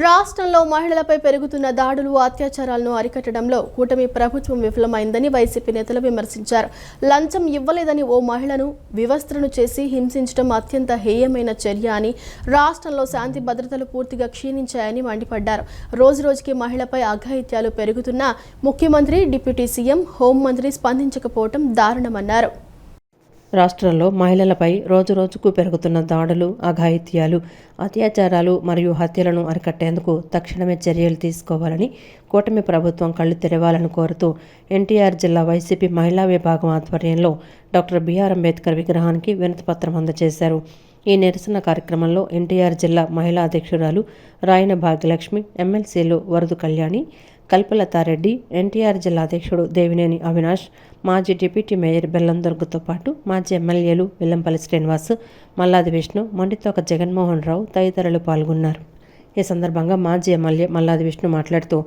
రాష్ట్రంలో మహిళలపై పెరుగుతున్న దాడులు, అత్యాచారాలను అరికట్టడంలో కూటమి ప్రభుత్వం విఫలమైందని వైసీపీ నేతలు విమర్శించారు. లంచం ఇవ్వలేదని ఓ మహిళను వివస్త్రను చేసి హింసించడం అత్యంత హేయమైన చర్య అని, రాష్ట్రంలో శాంతి భద్రతలు పూర్తిగా క్షీణించాయని మండిపడ్డారు. రోజురోజుకి మహిళపై అఘాయిత్యాలు పెరుగుతున్నా ముఖ్యమంత్రి, డిప్యూటీ సీఎం, హోంమంత్రి స్పందించకపోవడం దారుణమన్నారు. రాష్ట్రంలో మహిళలపై రోజురోజుకు పెరుగుతున్న దాడులు, అఘాయిత్యాలు, అత్యాచారాలు మరియు హత్యలను అరికట్టేందుకు తక్షణమే చర్యలు తీసుకోవాలని కూటమి ప్రభుత్వం కళ్ళు తెరవాలని కోరుతూ ఎన్టీఆర్ జిల్లా వైసీపీ మహిళా విభాగం ఆధ్వర్యంలో డాక్టర్ బిఆర్ అంబేద్కర్ విగ్రహానికి వినతిపత్రం అందజేశారు. ఈ నిరసన కార్యక్రమంలో ఎన్టీఆర్ జిల్లా మహిళా అధ్యక్షురాలు రాయన భాగ్యలక్ష్మి, ఎమ్మెల్సీలు వరదు కళ్యాణి, కల్పలతారెడ్డి, ఎన్టీఆర్ జిల్లా అధ్యక్షుడు దేవినేని అవినాష్, మాజీ డిప్యూటీ మేయర్ బెల్లం దుర్గతో పాటు మాజీ ఎమ్మెల్యేలు వెల్లంపల్లి శ్రీనివాస్, మల్లాది విష్ణు, మొండితోక జగన్మోహన్ రావు తదితరులు పాల్గొన్నారు. ఈ సందర్భంగా మాజీ ఎమ్మెల్యే మల్లాది విష్ణు మాట్లాడుతూ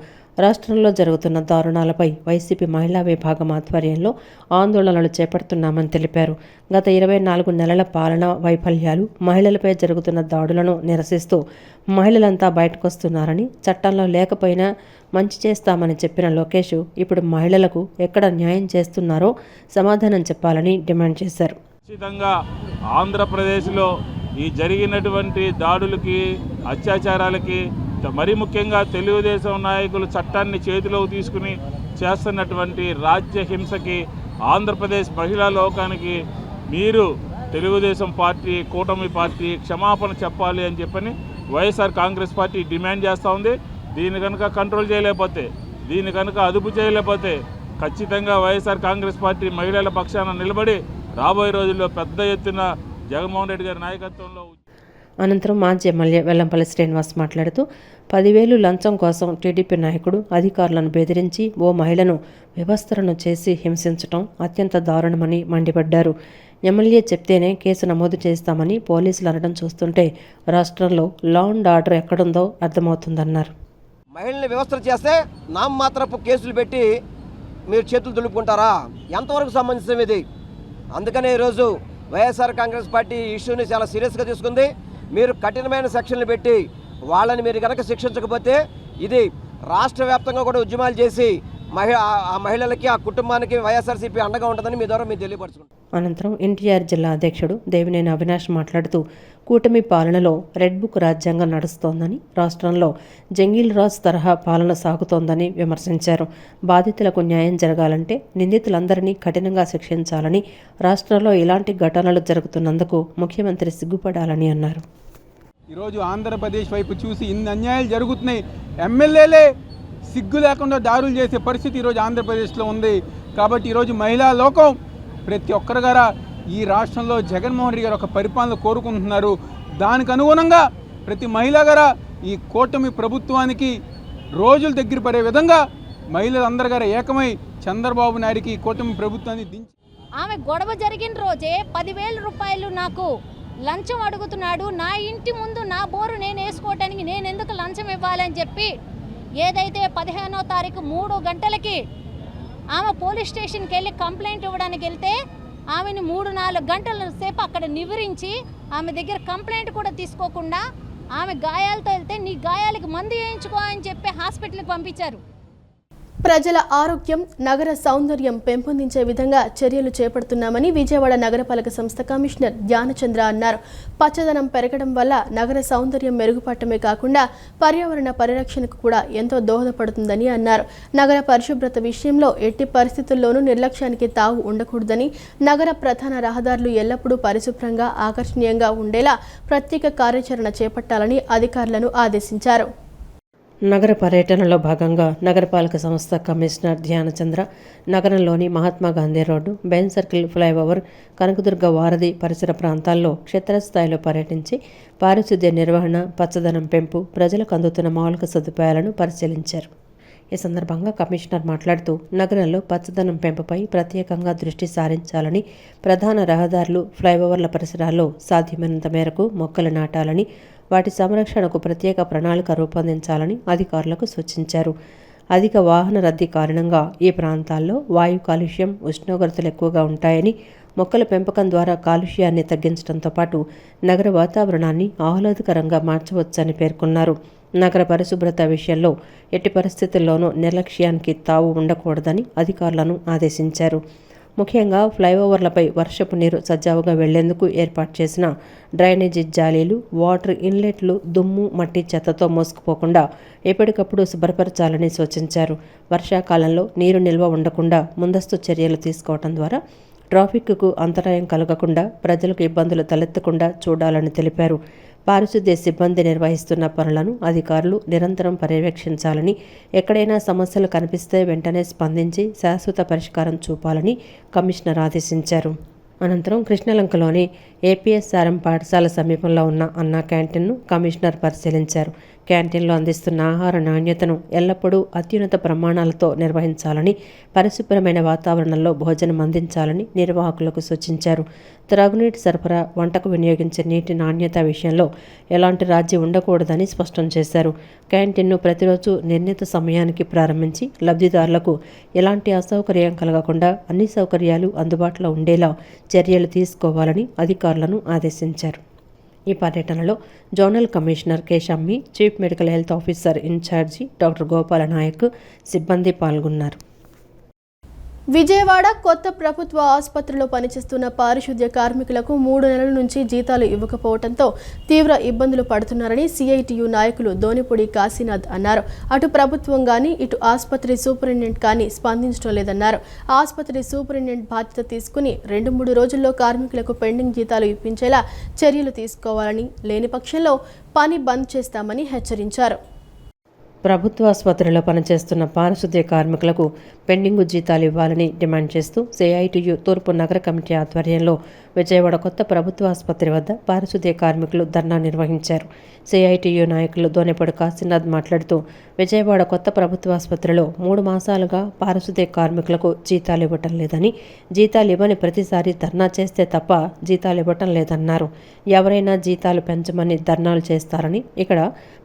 రాష్ట్రంలో జరుగుతున్న దారుణాలపై వైసీపీ మహిళా విభాగం ఆధ్వర్యంలో ఆందోళనలు చేపడుతున్నామని తెలిపారు. గత 24 నెలల పాలనా వైఫల్యాలు, మహిళలపై జరుగుతున్న దాడులను నిరసిస్తూ మహిళలంతా బయటకొస్తున్నారని, చట్టంలో లేకపోయినా మంచి చేస్తామని చెప్పిన లోకేష్ ఇప్పుడు మహిళలకు ఎక్కడ న్యాయం చేస్తున్నారో సమాధానం చెప్పాలని డిమాండ్ చేశారు. ఖచ్చితంగా ఆంధ్రప్రదేశ్లో ఈ జరిగినటువంటి దాడులకి, అత్యాచారాలకి, మరి ముఖ్యంగా తెలుగుదేశం నాయకులు చట్టాన్ని చేతిలోకి తీసుకుని చేస్తున్నటువంటి రాజ్య హింసకి ఆంధ్రప్రదేశ్ మహిళా లోకానికి మీరు తెలుగుదేశం పార్టీ, కూటమి పార్టీ క్షమాపణ చెప్పాలి అని చెప్పని వైఎస్ఆర్ కాంగ్రెస్ పార్టీ డిమాండ్ చేస్తూ ఉంది. దీన్ని కనుక కంట్రోల్ చేయలేకపోతే, దీన్ని కనుక అదుపు చేయలేకపోతే ఖచ్చితంగా వైఎస్ఆర్ కాంగ్రెస్ పార్టీ మహిళల పక్షాన నిలబడి రాబోయే రోజుల్లో పెద్ద ఎత్తున జగన్మోహన్ రెడ్డి గారి నాయకత్వంలో. అనంతరం మాజీ ఎమ్మెల్యే వెల్లంపల్లి శ్రీనివాస్ మాట్లాడుతూ 10,000 లంచం కోసం టీడీపీ నాయకుడు అధికారులను బెదిరించి ఓ మహిళను వ్యవస్థలను చేసి హింసించడం అత్యంత దారుణమని మండిపడ్డారు. ఎమ్మెల్యే చెప్తేనే కేసు నమోదు చేస్తామని పోలీసులు అనడం చూస్తుంటే రాష్ట్రంలో లా అండ్ ఆర్డర్ ఎక్కడుందో అర్థమవుతుందన్నారు. మహిళల్ని వ్యవస్థ చేస్తే నామమాత్రపు కేసులు పెట్టి మీరు చేతులు దులుపుకుంటారా? ఎంతవరకు సంబంధించిన ఇది? అందుకనే ఈరోజు వైఎస్ఆర్ కాంగ్రెస్ పార్టీ ఇష్యూని చాలా సీరియస్గా తీసుకుంది. మీరు కఠినమైన సెక్షన్లు పెట్టి వాళ్ళని మీరు కనుక శిక్షించకపోతే ఇది రాష్ట్ర వ్యాప్తంగా కూడా ఉద్యమాలు చేసి ఆ మహిళలకి, ఆ కుటుంబానికి వైఎస్ఆర్సీపీ అండగా ఉంటుందని మీ ద్వారా మీరు తెలియపరచుకుంటారు. అనంతరం ఎన్టీఆర్ జిల్లా అధ్యక్షుడు దేవినేని అవినాష్ మాట్లాడుతూ కూటమి పాలనలో రెడ్ బుక్ రాజ్యాంగం నడుస్తోందని, రాష్ట్రంలో జంగిల్ రాజ్ తరహా పాలన సాగుతోందని విమర్శించారు. బాధితులకు న్యాయం జరగాలంటే నిందితులందరినీ కఠినంగా శిక్షించాలని, రాష్ట్రంలో ఇలాంటి ఘటనలు జరుగుతున్నందుకు ముఖ్యమంత్రి సిగ్గుపడాలని అన్నారు. ఈరోజు ఆంధ్రప్రదేశ్ వైపు చూసి ఇన్ని అన్యాయాలు జరుగుతున్నాయి. ఎమ్మెల్యేలే సిగ్గు లేకుండా దాడులు చేసే పరిస్థితి ఈరోజు ఆంధ్రప్రదేశ్లో ఉంది. కాబట్టి ఈరోజు మహిళా లోకం ప్రతి ఒక్కరి గారా ఈ రాష్ట్రంలో జగన్మోహన్ రెడ్డి గారు ఒక పరిపాలన కోరుకుంటున్నారు. దానికి అనుగుణంగా ప్రతి మహిళా గారా ఈ కూటమి ప్రభుత్వానికి రోజులు దగ్గర పడే విధంగా మహిళలందరి గారా ఏకమై చంద్రబాబు నాయుడికి కూటమి ప్రభుత్వాన్ని దించి, ఆమె గొడవ జరిగిన రోజే 10,000 రూపాయలు నాకు లంచం అడుగుతున్నాడు, నా ఇంటి ముందు నా బోరు నేను వేసుకోవటానికి నేను ఎందుకు లంచం ఇవ్వాలని చెప్పి ఏదైతే 15వ తారీఖు 3 గంటలకి ఆమె పోలీస్ స్టేషన్కి వెళ్ళి కంప్లైంట్ ఇవ్వడానికి వెళ్తే ఆమెను 3-4 గంటల సేపు అక్కడ నివిరించి ఆమె దగ్గర కంప్లైంట్ కూడా తీసుకోకుండా ఆమె గాయాలతో వెళ్తే నీ గాయాలకి మందు వేయించుకో అని చెప్పి హాస్పిటల్కి పంపించారు. ప్రజల ఆరోగ్యం, నగర సౌందర్యం పెంపొందించే విధంగా చర్యలు చేపడుతున్నామని విజయవాడ నగరపాలక సంస్థ కమిషనర్ ధ్యానచంద్ర అన్నారు. పచ్చదనం పెరగడం వల్ల నగర సౌందర్యం మెరుగుపడటమే కాకుండా పర్యావరణ పరిరక్షణకు కూడా ఎంతో దోహదపడుతుందని అన్నారు. నగర పరిశుభ్రత విషయంలో ఎట్టి పరిస్థితుల్లోనూ నిర్లక్ష్యానికి తావు ఉండకూడదని, నగర ప్రధాన రహదారులు ఎల్లప్పుడూ పరిశుభ్రంగా, ఆకర్షణీయంగా ఉండేలా ప్రత్యేక కార్యాచరణ చేపట్టాలని అధికారులను ఆదేశించారు. నగర పర్యటనలో భాగంగా నగరపాలక సంస్థ కమిషనర్ ధ్యానచంద్ర నగరంలోని Mahatma Gandhi road, Ben circle, flyover, Kanakadurga వారధి పరిసర ప్రాంతాల్లో క్షేత్రస్థాయిలో పర్యటించి పారిశుద్ధ్య నిర్వహణ, పచ్చదనం పెంపు, ప్రజలకు అందుతున్న మౌలిక సదుపాయాలను పరిశీలించారు. ఈ సందర్భంగా కమిషనర్ మాట్లాడుతూ నగరంలో పచ్చదనం పెంపుపై ప్రత్యేకంగా దృష్టి సారించాలని, ప్రధాన రహదారులు, ఫ్లైఓవర్ల పరిసరాల్లో సాధ్యమైనంత మేరకు మొక్కలు నాటాలని, వాటి సంరక్షణకు ప్రత్యేక ప్రణాళిక రూపొందించాలని అధికారులకు సూచించారు. అధిక వాహన రద్దీ కారణంగా ఈ ప్రాంతాల్లో వాయు కాలుష్యం, ఉష్ణోగ్రతలు ఎక్కువగా ఉంటాయని, మొక్కల పెంపకం ద్వారా కాలుష్యాన్ని తగ్గించడంతో పాటు నగర వాతావరణాన్ని ఆహ్లాదకరంగా మార్చవచ్చని పేర్కొన్నారు. నగర పరిశుభ్రత విషయంలో ఎట్టి పరిస్థితుల్లోనూ నిర్లక్ష్యానికి తావు ఉండకూడదని అధికారులను ఆదేశించారు. ముఖ్యంగా ఫ్లైఓవర్లపై వర్షపు నీరు సజావుగా వెళ్లేందుకు ఏర్పాటు చేసిన డ్రైనేజీ జాలీలు, వాటర్ ఇన్లెట్లు దుమ్ము, మట్టి, చెత్తతో మోసుకుపోకుండా ఎప్పటికప్పుడు శుభ్రపరచాలని సూచించారు. వర్షాకాలంలో నీరు నిల్వ ఉండకుండా ముందస్తు చర్యలు తీసుకోవడం ద్వారా ట్రాఫిక్కు అంతరాయం కలగకుండా, ప్రజలకు ఇబ్బందులు తలెత్తకుండా చూడాలని తెలిపారు. పారిశుద్ధ్య సిబ్బంది నిర్వహిస్తున్న పనులను అధికారులు నిరంతరం పర్యవేక్షించాలని, ఎక్కడైనా సమస్యలు కనిపిస్తే వెంటనే స్పందించి శాశ్వత పరిష్కారం చూపాలని కమిషనర్ ఆదేశించారు. అనంతరం కృష్ణలంకలోని ఏపీఎస్ఆర్ఎం పాఠశాల సమీపంలో ఉన్న అన్నా క్యాంటీన్ను కమిషనర్ పరిశీలించారు. క్యాంటీన్లో అందిస్తున్న ఆహార నాణ్యతను ఎల్లప్పుడూ అత్యున్నత ప్రమాణాలతో నిర్వహించాలని, పరిశుభ్రమైన వాతావరణంలో భోజనం అందించాలని నిర్వాహకులకు సూచించారు. త్రాగునీటి సరఫరా, వంటకు వినియోగించే నీటి నాణ్యత విషయంలో ఎలాంటి రాజీ ఉండకూడదని స్పష్టం చేశారు. క్యాంటీన్ను ప్రతిరోజు నిర్ణీత సమయానికి ప్రారంభించి లబ్ధిదారులకు ఎలాంటి అసౌకర్యం కలగకుండా అన్ని సౌకర్యాలు అందుబాటులో ఉండేలా చర్యలు తీసుకోవాలని అధికారులను ఆదేశించారు. ఈ పర్యటనలో zonal commissioner Keshammi, chief medical health officer incharge doctor Gopala Nayak, సిబ్బంది పాల్గొన్నారు. విజయవాడ కొత్త ప్రభుత్వ ఆసుపత్రిలో పనిచేస్తున్న పారిశుద్ధ్య కార్మికులకు 3 నెలల నుంచి జీతాలు ఇవ్వకపోవడంతో తీవ్ర ఇబ్బందులు పడుతున్నారని సిఐటియు నాయకులు దోనిపూడి కాశీనాథ్ అన్నారు. అటు ప్రభుత్వం కానీ, ఇటు ఆసుపత్రి సూపరింటెండెంట్ కానీ స్పందించడం లేదన్నారు. ఆసుపత్రి సూపరింటెండెంట్ బాధ్యత తీసుకుని 2-3 రోజుల్లో కార్మికులకు పెండింగ్ జీతాలు ఇప్పించేలా చర్యలు తీసుకోవాలని, లేని పక్షంలో పని బంద్ చేస్తామని హెచ్చరించారు. ప్రభుత్వ ఆసుపత్రిలో పనిచేస్తున్న పారిశుద్ధ్య కార్మికులకు పెండింగు జీతాలు ఇవ్వాలని డిమాండ్ చేస్తూ సిఐటియు తూర్పు నగర కమిటీ ఆధ్వర్యంలో విజయవాడ కొత్త ప్రభుత్వ ఆసుపత్రి వద్ద పారిశుద్ధ్య కార్మికులు ధర్నా నిర్వహించారు. సిఐటియు నాయకులు దోనిపూడి కాశీనాథ్ మాట్లాడుతూ విజయవాడ కొత్త ప్రభుత్వ ఆసుపత్రిలో 3 మాసాలుగా పారిశుద్ధ్య కార్మికులకు జీతాలు ఇవ్వటం లేదని, జీతాలు ఇవ్వని ప్రతిసారి ధర్నా చేస్తే తప్ప జీతాలు ఇవ్వటం లేదన్నారు. ఎవరైనా జీతాలు పెంచమని ధర్నాలు చేస్తారని, ఇక్కడ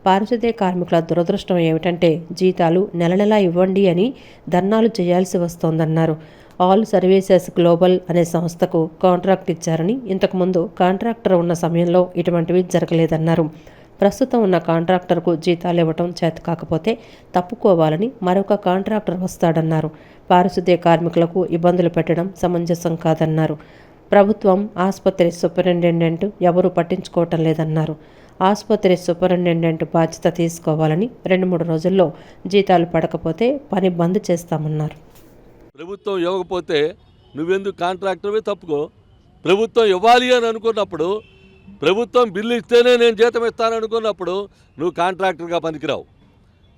పారిశుద్ధ్య కార్మికుల దురదృష్టం ఏమిటంటే జీతాలు నెల ఇవ్వండి అని ధర్నాలు చేయాల్సి వస్తోందన్నారు. ఆల్ సర్వీసెస్ గ్లోబల్ అనే సంస్థకు కాంట్రాక్ట్ ఇచ్చారని, ఇంతకుముందు కాంట్రాక్టర్ ఉన్న సమయంలో ఇటువంటివి జరగలేదన్నారు. ప్రస్తుతం ఉన్న కాంట్రాక్టర్కు జీతాలు ఇవ్వటం చేత కాకపోతే తప్పుకోవాలని మరొక కాంట్రాక్టర్ వస్తాడన్నారు. పారిశుద్ధ్య కార్మికులకు ఇబ్బందులు పెట్టడం సమంజసం కాదన్నారు. ప్రభుత్వం, ఆసుపత్రి సూపరింటెండెంట్ ఎవరూ పట్టించుకోవటం లేదన్నారు. ఆసుపత్రి సూపరింటెండెంట్ బాధ్యత తీసుకోవాలని, 2-3 రోజుల్లో జీతాలు పడకపోతే పని బంద్ చేస్తామన్నారు. ప్రభుత్వం ఇవ్వకపోతే నువ్వెందుకు కాంట్రాక్టర్వే తప్పుకో. ప్రభుత్వం ఇవ్వాలి అని అనుకున్నప్పుడు, ప్రభుత్వం బిల్లు ఇస్తేనే నేను జీతం ఇస్తాననుకున్నప్పుడు నువ్వు కాంట్రాక్టర్గా పనికిరావు.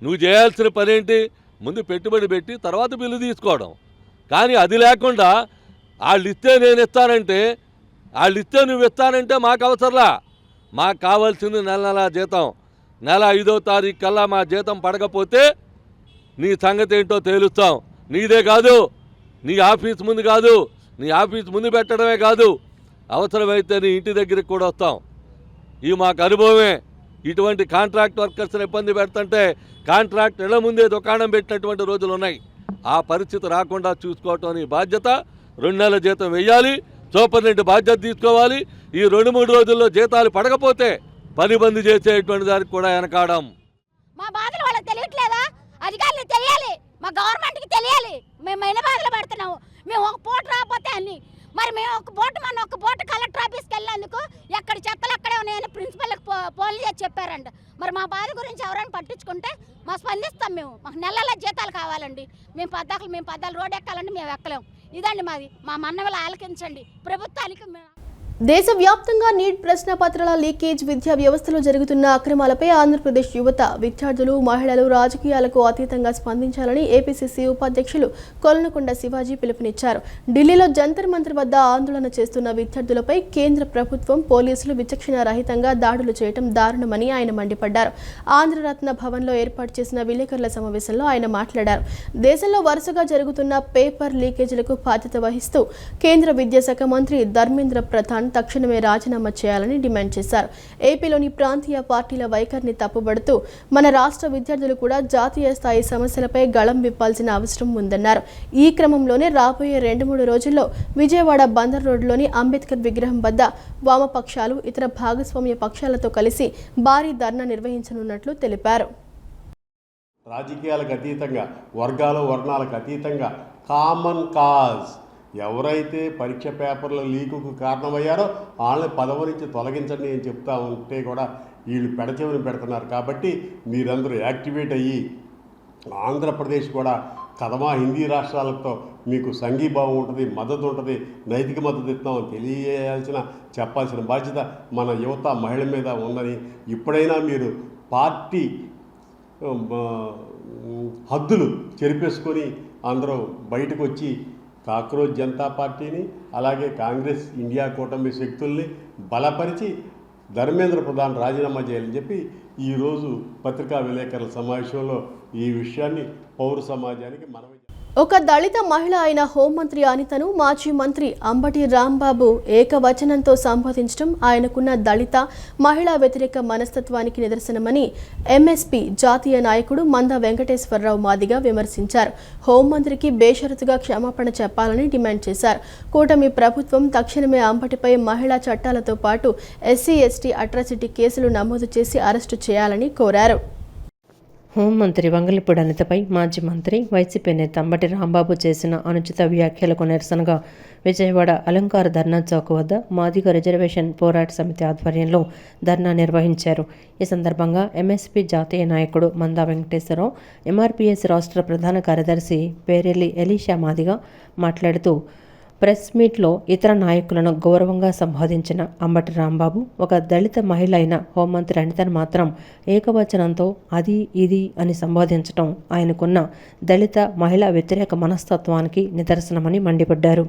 నువ్వు చేయాల్సిన పని ఏంటి? ముందు పెట్టుబడి పెట్టి తర్వాత బిల్లు తీసుకోవడం. కానీ అది లేకుండా వాళ్ళు ఇస్తే నేను ఇస్తానంటే, వాళ్ళు ఇస్తే నువ్వు ఇస్తానంటే మాకు అవసరంలా. మాకు కావాల్సింది నెల జీతం. నెల 5వ తారీఖు కల్లా మా జీతం పడకపోతే నీ సంగతి ఏంటో తేలుస్తాం. నీదే కాదు, నీ ఆఫీస్ ముందు కాదు, నీ ఆఫీస్ ముందు పెట్టడమే కాదు, అవసరమైతే నీ ఇంటి దగ్గరికి కూడా వస్తాం. ఇవి మాకు అనుభవమే. ఇటువంటి కాంట్రాక్ట్ వర్కర్స్ని ఇబ్బంది పెడుతుంటే కాంట్రాక్ట్ ఇళ్ల ముందే దుకాణం పెట్టినటువంటి రోజులు ఉన్నాయి. ఆ పరిస్థితి రాకుండా చూసుకోవటం నీ బాధ్యత. 2 నెలల జీతం వెయ్యాలి, సూపరింటెండెంట్ బాధ్యత తీసుకోవాలి. ఈ 2-3 రోజుల్లో జీతాలు పడకపోతే 10 మంది చేసేటువంటి దానికి కూడా వెనకాడం. మా బాధలు వాళ్ళకి తెలియట్లేదా? అధికారులకు తెలియాలి, మా గవర్నమెంట్కి తెలియాలి. మేము ఎన్ని బాధలు పడుతున్నాము. మేము ఒక పూట రాకపోతే అన్ని మరి మేము ఒక పూట కలెక్టర్ ఆఫీస్కి వెళ్ళేందుకు ఎక్కడ చెత్తలు అక్కడే ఉన్నాయని ప్రిన్సిపల్కి ఫోన్ చేసి చెప్పారంట. మరి మా బాధ గురించి ఎవరైనా పట్టించుకుంటే మా స్పందిస్తాం. మాకు నెలల జీతాలు కావాలండి. మేము పద్దాలు రోడ్ ఎక్కాలంటే మేము ఎక్కలేము. ఇదండి మాది. మా మన్నవలు ఆలకించండి ప్రభుత్వానికి. దేశవ్యాప్తంగా నీట్ ప్రశ్నపత్రాల లీకేజ్, విద్యా వ్యవస్థలో జరుగుతున్న అక్రమాలపై ఆంధ్రప్రదేశ్ యువత, విద్యార్థులు, మహిళలు రాజకీయాలకు అతీతంగా స్పందించాలని ఏపీసీసీ ఉపాధ్యక్షులు కొలనకొండ శివాజీ పిలుపునిచ్చారు. ఢిల్లీలో జంతర్ మంతర్ వద్ద ఆందోళన చేస్తున్న విద్యార్థులపై కేంద్ర ప్రభుత్వం, పోలీసులు విచక్షణ రహితంగా దాడులు చేయడం దారుణమని ఆయన మండిపడ్డారు. ఆంధ్రరత్న భవన్లో ఏర్పాటు చేసిన విలేకరుల సమావేశంలో ఆయన మాట్లాడారు. దేశంలో వరుసగా జరుగుతున్న పేపర్ లీకేజీలకు బాధ్యత వహిస్తూ కేంద్ర విద్యాశాఖ మంత్రి ధర్మేంద్ర ప్రధాన్ తక్షణమే రాజీనామా చేయాలని డిమాండ్ చేశారు. ఏపీలోని ప్రాంతీయ పార్టీల వైఖరిని తప్పుబడుతూ మన రాష్ట్ర విద్యార్థులు కూడా జాతీయ స్థాయి సమస్యలపై గళం విప్పాల్సిన అవసరం ఉందన్నారు. ఈ క్రమంలోనే రాబోయే 2-3 రోజుల్లో విజయవాడ బందర్ రోడ్లోని అంబేద్కర్ విగ్రహం వద్ద వామపక్షాలు, ఇతర భాగస్వామ్య పక్షాలతో కలిసి భారీ ధర్నా నిర్వహించనున్నట్లు తెలిపారు. రాజకీయాలకు అతీతంగా, వర్గాలకు అతీతంగా కామన్ కాజ్ ఎవరైతే పరీక్ష పేపర్ల లీకుకు కారణమయ్యారో వాళ్ళని పదవి నుంచి తొలగించండి అని చెప్తా ఉంటే కూడా వీళ్ళు పెడచెవిని పెడుతున్నారు. కాబట్టి మీరందరూ యాక్టివేట్ అయ్యి ఆంధ్రప్రదేశ్ కూడా కదమా హిందీ రాష్ట్రాలతో మీకు సంఘీభావం ఉంటుంది, మద్దతు ఉంటుంది, నైతిక మద్దతు ఇస్తామని చెప్పాల్సిన బాధ్యత మన యువత, మహిళ మీద ఉందని ఇప్పుడైనా మీరు పార్టీ హద్దులు చెరిపేసుకొని అందరూ బయటకు వచ్చి కాక్రోచ్ జనతా పార్టీని, అలాగే కాంగ్రెస్ ఇండియా కూటమి శక్తుల్ని బలపరిచి ధర్మేంద్ర ప్రధాన్ రాజీనామా చేయాలని చెప్పి ఈరోజు పత్రికా విలేకరుల సమావేశంలో ఈ విషయాన్ని పౌర సమాజానికి మనవి. ఒక దళిత మహిళ అయిన హోంమంత్రి అనితను మాజీ మంత్రి అంబటి రాంబాబు ఏకవచనంతో సంబోధించడం ఆయనకున్న దళిత, మహిళా వ్యతిరేక మనస్తత్వానికి నిదర్శనమని ఎంఎస్పీ జాతీయ నాయకుడు మంద వెంకటేశ్వరరావు మాదిగ విమర్శించారు. హోంమంత్రికి బేషరతుగా క్షమాపణ చెప్పాలని డిమాండ్ చేశారు. కూటమి ప్రభుత్వం తక్షణమే అంబటిపై మహిళా చట్టాలతో పాటు ఎస్సీ, ఎస్టీ అట్రాసిటీ కేసులు నమోదు చేసి అరెస్టు చేయాలని కోరారు. హోంమంత్రి వంగలపూడి అనితపై మాజీ మంత్రి, వైసీపీ నేత అంబటి రాంబాబు చేసిన అనుచిత వ్యాఖ్యలకు నిరసనగా విజయవాడ అలంకార ధర్నా చౌక్ వద్ద మాదిగ రిజర్వేషన్ పోరాట సమితి ఆధ్వర్యంలో ధర్నా నిర్వహించారు. ఈ సందర్భంగా ఎంఎస్పీ జాతీయ నాయకుడు మందా వెంకటేశ్వరరావు, ఎంఆర్పీఎస్ రాష్ట్ర ప్రధాన కార్యదర్శి పేరెల్లి ఎలీషా మాదిగ మాట్లాడుతూ, ప్రెస్ మీట్లో ఇతర నాయకులను గౌరవంగా సంబోధించిన అంబటి రాంబాబు ఒక దళిత మహిళ అయిన హోంమంత్రి అనితను మాత్రం ఏకవచనంతో అది ఇది అని సంబోధించడం ఆయనకున్న దళిత, మహిళా వ్యతిరేక మనస్తత్వానికి నిదర్శనమని మండిపడ్డారు.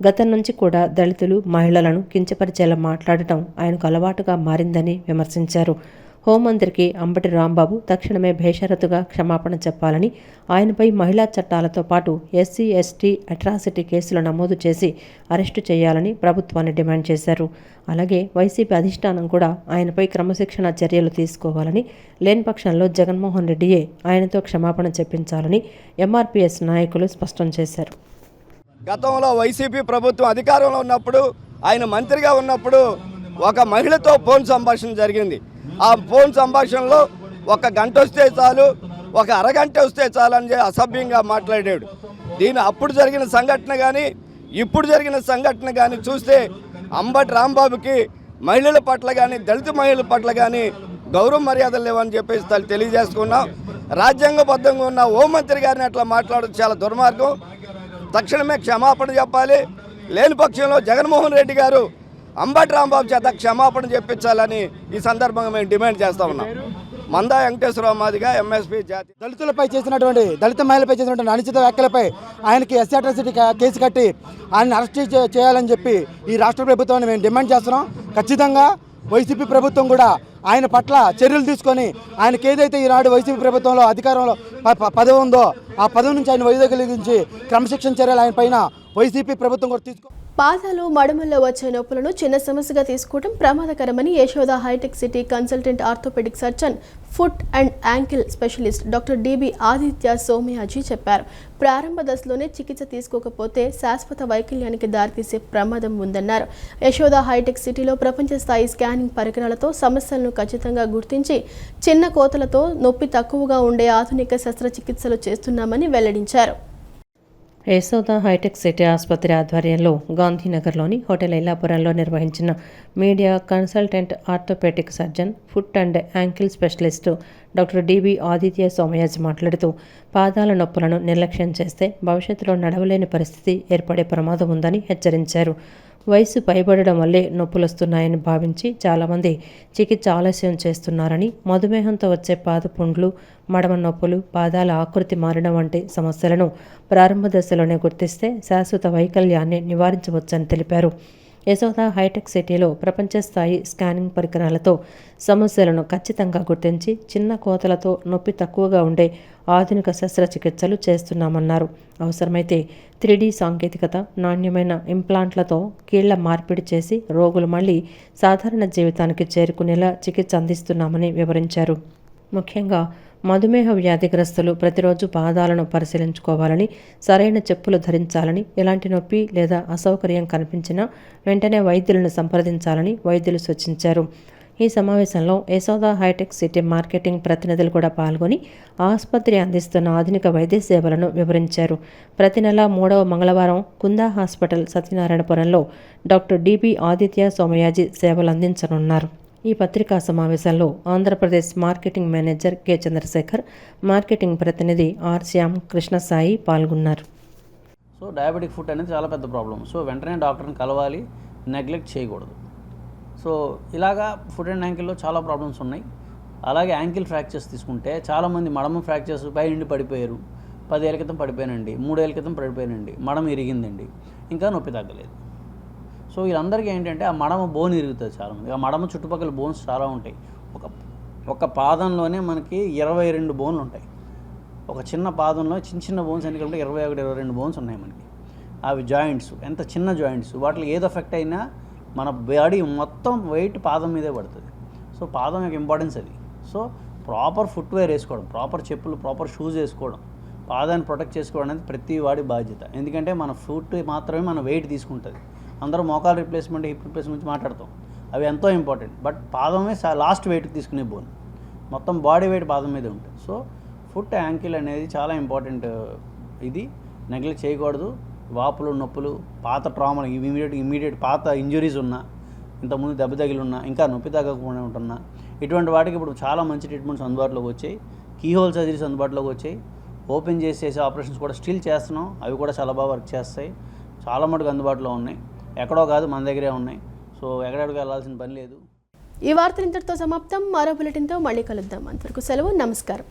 గతం నుంచి కూడా దళితులు, మహిళలను కించపరిచేలా మాట్లాడటం ఆయనకు అలవాటుగా మారిందని విమర్శించారు. హోంమంత్రికి అంబటి రాంబాబు తక్షణమే బేషరతుగా క్షమాపణ చెప్పాలని, ఆయనపై మహిళా చట్టాలతో పాటు ఎస్సీ, ఎస్టీ అట్రాసిటీ కేసులు నమోదు చేసి అరెస్టు చేయాలని ప్రభుత్వాన్ని డిమాండ్ చేశారు. అలాగే వైసీపీ అధిష్టానం కూడా ఆయనపై క్రమశిక్షణ చర్యలు తీసుకోవాలని, లేని పక్షంలో జగన్మోహన్ రెడ్డియే ఆయనతో క్షమాపణ చెప్పించాలని ఎంఆర్పీఎస్ నాయకులు స్పష్టం చేశారు. గతంలో వైసీపీ ప్రభుత్వం అధికారంలో ఉన్నప్పుడు, ఆయన మంత్రిగా ఉన్నప్పుడు ఒక మహిళతో ఫోన్ సంభాషణ జరిగింది. ఆ ఫోన్ సంభాషణలో 1 గంట వస్తే చాలు, 1 అరగంట వస్తే చాలు అని అసభ్యంగా మాట్లాడాడు. అప్పుడు జరిగిన సంఘటన కానీ ఇప్పుడు జరిగిన సంఘటన కానీ చూస్తే అంబటి రాంబాబుకి మహిళల పట్ల కానీ, దళిత మహిళల పట్ల కానీ గౌరవ మర్యాదలు లేవని చెప్పేసి తెలియజేసుకున్నాం. రాజ్యాంగబద్ధంగా ఉన్న హోంమంత్రి గారిని అట్లా మాట్లాడడం చాలా దుర్మార్గం. తక్షణమే క్షమాపణ చెప్పాలి. లేని పక్షంలో జగన్మోహన్ రెడ్డి గారు అంబటి రాంబాబు చేత క్షమాపణ చెప్పించాలని ఈ సందర్భంగా మేము డిమాండ్ చేస్తా ఉన్నాం. మందా వెంకటేశ్వరరావు మాదిగా ఎంఎస్పీ జాతి. దళితులపై చేసినటువంటి, దళిత మహిళలపై చేసినటువంటి అనుచిత వ్యాఖ్యలపై ఆయనకి ఎస్సీ అట్రాసిటీ కేసు కట్టి ఆయన అరెస్ట్ చేయాలని చెప్పి ఈ రాష్ట్ర ప్రభుత్వాన్ని మేము డిమాండ్ చేస్తున్నాం. ఖచ్చితంగా వైసీపీ ప్రభుత్వం కూడా ఆయన పట్ల చర్యలు తీసుకొని ఆయనకి ఏదైతే ఈనాడు వైసీపీ ప్రభుత్వంలో అధికారంలో పదవి ఉందో ఆ పదవి నుంచి ఆయన వైదొలిగించి క్రమశిక్షణ చర్యలు ఆయన పైన వైసీపీ ప్రభుత్వం కూడా తీసుకో. పాదాలు మడమల్లో వచ్చే నొప్పులను చిన్న సమస్యగా తీసుకోవడం ప్రమాదకరమని Yashoda Hitec City consultant orthopaedic surgeon, foot and ankle specialist doctor DB Aditya Somayaji చెప్పారు. ప్రారంభ దశలోనే చికిత్స తీసుకోకపోతే శాశ్వత వైకల్యానికి దారితీసే ప్రమాదం ఉందన్నారు. యశోద హైటెక్ సిటీలో ప్రపంచ స్థాయి స్కానింగ్ పరికరాలతో సమస్యలను ఖచ్చితంగా గుర్తించి చిన్న కోతలతో నొప్పి తక్కువగా ఉండే ఆధునిక శస్త్రచికిత్సలు చేస్తున్నామని వెల్లడించారు. యశోద హైటెక్ సిటీ ఆసుపత్రి ఆధ్వర్యంలో గాంధీనగర్లోని హోటల్ ఎల్లాపురంలో నిర్వహించిన media consultant orthopaedic surgeon, foot and ankle specialist doctor DB Aditya Somayaji మాట్లాడుతూ పాదాల నొప్పులను నిర్లక్ష్యం చేస్తే భవిష్యత్తులో నడవలేని పరిస్థితి ఏర్పడే ప్రమాదం ఉందని హెచ్చరించారు. వయసు పైబడడం వల్లే నొప్పులు వస్తున్నాయని భావించి చాలామంది చికిత్స ఆలస్యం చేస్తున్నారని, మధుమేహంతో వచ్చే పాదపుండ్లు, మడమ నొప్పులు, పాదాల ఆకృతి మారడం వంటి సమస్యలను ప్రారంభ దశలోనే గుర్తిస్తే శాశ్వత వైకల్యాన్ని నివారించవచ్చని తెలిపారు. యశోద హైటెక్ సిటీలో ప్రపంచ స్థాయి స్కానింగ్ పరికరాలతో సమస్యలను ఖచ్చితంగా గుర్తించి చిన్న కోతలతో నొప్పి తక్కువగా ఉండే ఆధునిక శస్త్రచికిత్సలు చేస్తున్నామన్నారు. అవసరమైతే 3D సాంకేతికత, నాణ్యమైన ఇంప్లాంట్లతో కీళ్ల మార్పిడి చేసి రోగులు మళ్లీ సాధారణ జీవితానికి చేరుకునేలా చికిత్స అందిస్తున్నామని వివరించారు. ముఖ్యంగా మధుమేహ వ్యాధిగ్రస్తులు ప్రతిరోజు పాదాలను పరిశీలించుకోవాలని, సరైన చెప్పులు ధరించాలని, ఎలాంటి నొప్పి లేదా అసౌకర్యం కనిపించినా వెంటనే వైద్యులను సంప్రదించాలని వైద్యులు సూచించారు. ఈ సమావేశంలో యశోద హైటెక్ సిటీ మార్కెటింగ్ ప్రతినిధులు కూడా పాల్గొని ఆసుపత్రి అందిస్తున్న ఆధునిక వైద్య సేవలను వివరించారు. ప్రతి నెల 3వ మంగళవారం కుందా హాస్పిటల్ సత్యనారాయణపురంలో డాక్టర్ డిబి ఆదిత్య సోమయాజీ సేవలు అందించనున్నారు. ఈ పత్రికా సమావేశంలో Andhra Pradesh marketing manager K Chandrashekar, marketing ప్రతినిధి ఆర్ శ్యామ్ కృష్ణసాయి పాల్గొన్నారు. సో డయాబెటిక్ ఫుట్ అనేది చాలా పెద్ద ప్రాబ్లం. సో వెంటనే డాక్టర్ని కలవాలి, నెగ్లెక్ట్ చేయకూడదు. సో ఇలాగా ఫుట్ అండ్ యాంకిల్లో చాలా ప్రాబ్లమ్స్ ఉన్నాయి. అలాగే యాంకిల్ ఫ్రాక్చర్స్ తీసుకుంటే చాలామంది మడమ ఫ్రాక్చర్స్ పై నుండి పడిపోయారు. 10 ఏళ్ళ క్రితం పడిపోయానండి, 3 ఏళ్ళ క్రితం పడిపోయానండి, మడమ ఇరిగిందండి, ఇంకా నొప్పి తగ్గలేదు. సో వీళ్ళందరికీ ఏంటంటే ఆ మడమ బోన్ ఇరుగుతుంది చాలామంది. ఆ మడమ చుట్టుపక్కల బోన్స్ చాలా ఉంటాయి. ఒక పాదంలోనే మనకి 22 బోన్లు ఉంటాయి. ఒక చిన్న పాదంలో చిన్న బోన్స్ ఎన్ని కంటే 21-22 బోన్స్ ఉన్నాయి మనకి. అవి జాయింట్స్, ఎంత చిన్న జాయింట్స్, వాటికి ఏదో ఎఫెక్ట్ అయినా మన బాడీ మొత్తం వెయిట్ పాదం మీదే పడుతుంది. సో పాదం యొక్క ఇంపార్టెన్స్ అది. సో ప్రాపర్ ఫుట్వేర్ వేసుకోవడం, ప్రాపర్ చెప్పులు, ప్రాపర్ షూస్ వేసుకోవడం, పాదాన్ని ప్రొటెక్ట్ చేసుకోవడం అనేది ప్రతి వాడి బాధ్యత. ఎందుకంటే మన ఫుట్ మాత్రమే మన వెయిట్ తీసుకుంటుంది. అందరూ మోకాలు రిప్లేస్మెంట్, హిప్ రిప్లేస్మెంట్ గురించి మాట్లాడతాం, అవి ఎంతో ఇంపార్టెంట్. బట్ పాదమే లాస్ట్ వెయిట్కి తీసుకునే బోన్, మొత్తం బాడీ వెయిట్ పాదం మీదే ఉంటుంది. సో ఫుట్ యాంకిల్ అనేది చాలా ఇంపార్టెంట్. ఇది నెగ్లెక్ట్ చేయకూడదు. వాపులు, నొప్పులు, పాత ట్రామాలు, ఇమీడియట్ పాత ఇంజురీస్ ఉన్నా, ఇంతకుముందు దెబ్బ తగిలి ఉన్నా, ఇంకా నొప్పి తగ్గకుండా ఉంటున్నా, ఇటువంటి వాటికి ఇప్పుడు చాలా మంచి ట్రీట్మెంట్స్ అందుబాటులోకి వచ్చాయి. కీహోల్ సర్జరీస్ అందుబాటులోకి వచ్చాయి. ఓపెన్ చేసేసి ఆపరేషన్స్ కూడా స్టిల్ చేస్తున్నాం, అవి కూడా చాలా బాగా వర్క్ చేస్తాయి. చాలా మటుకు అందుబాటులో ఉన్నాయి, ఎక్కడో కాదు మన దగ్గరే ఉన్నాయి. సో ఎక్కడెక్కడికి వెళ్ళాల్సిన పని లేదు. ఈ వార్తలు ఇంతటితో సమాప్తం. మరో బులెటిన్తో మళ్ళీ కలుద్దాం. అంతవరకు సెలవు, నమస్కారం.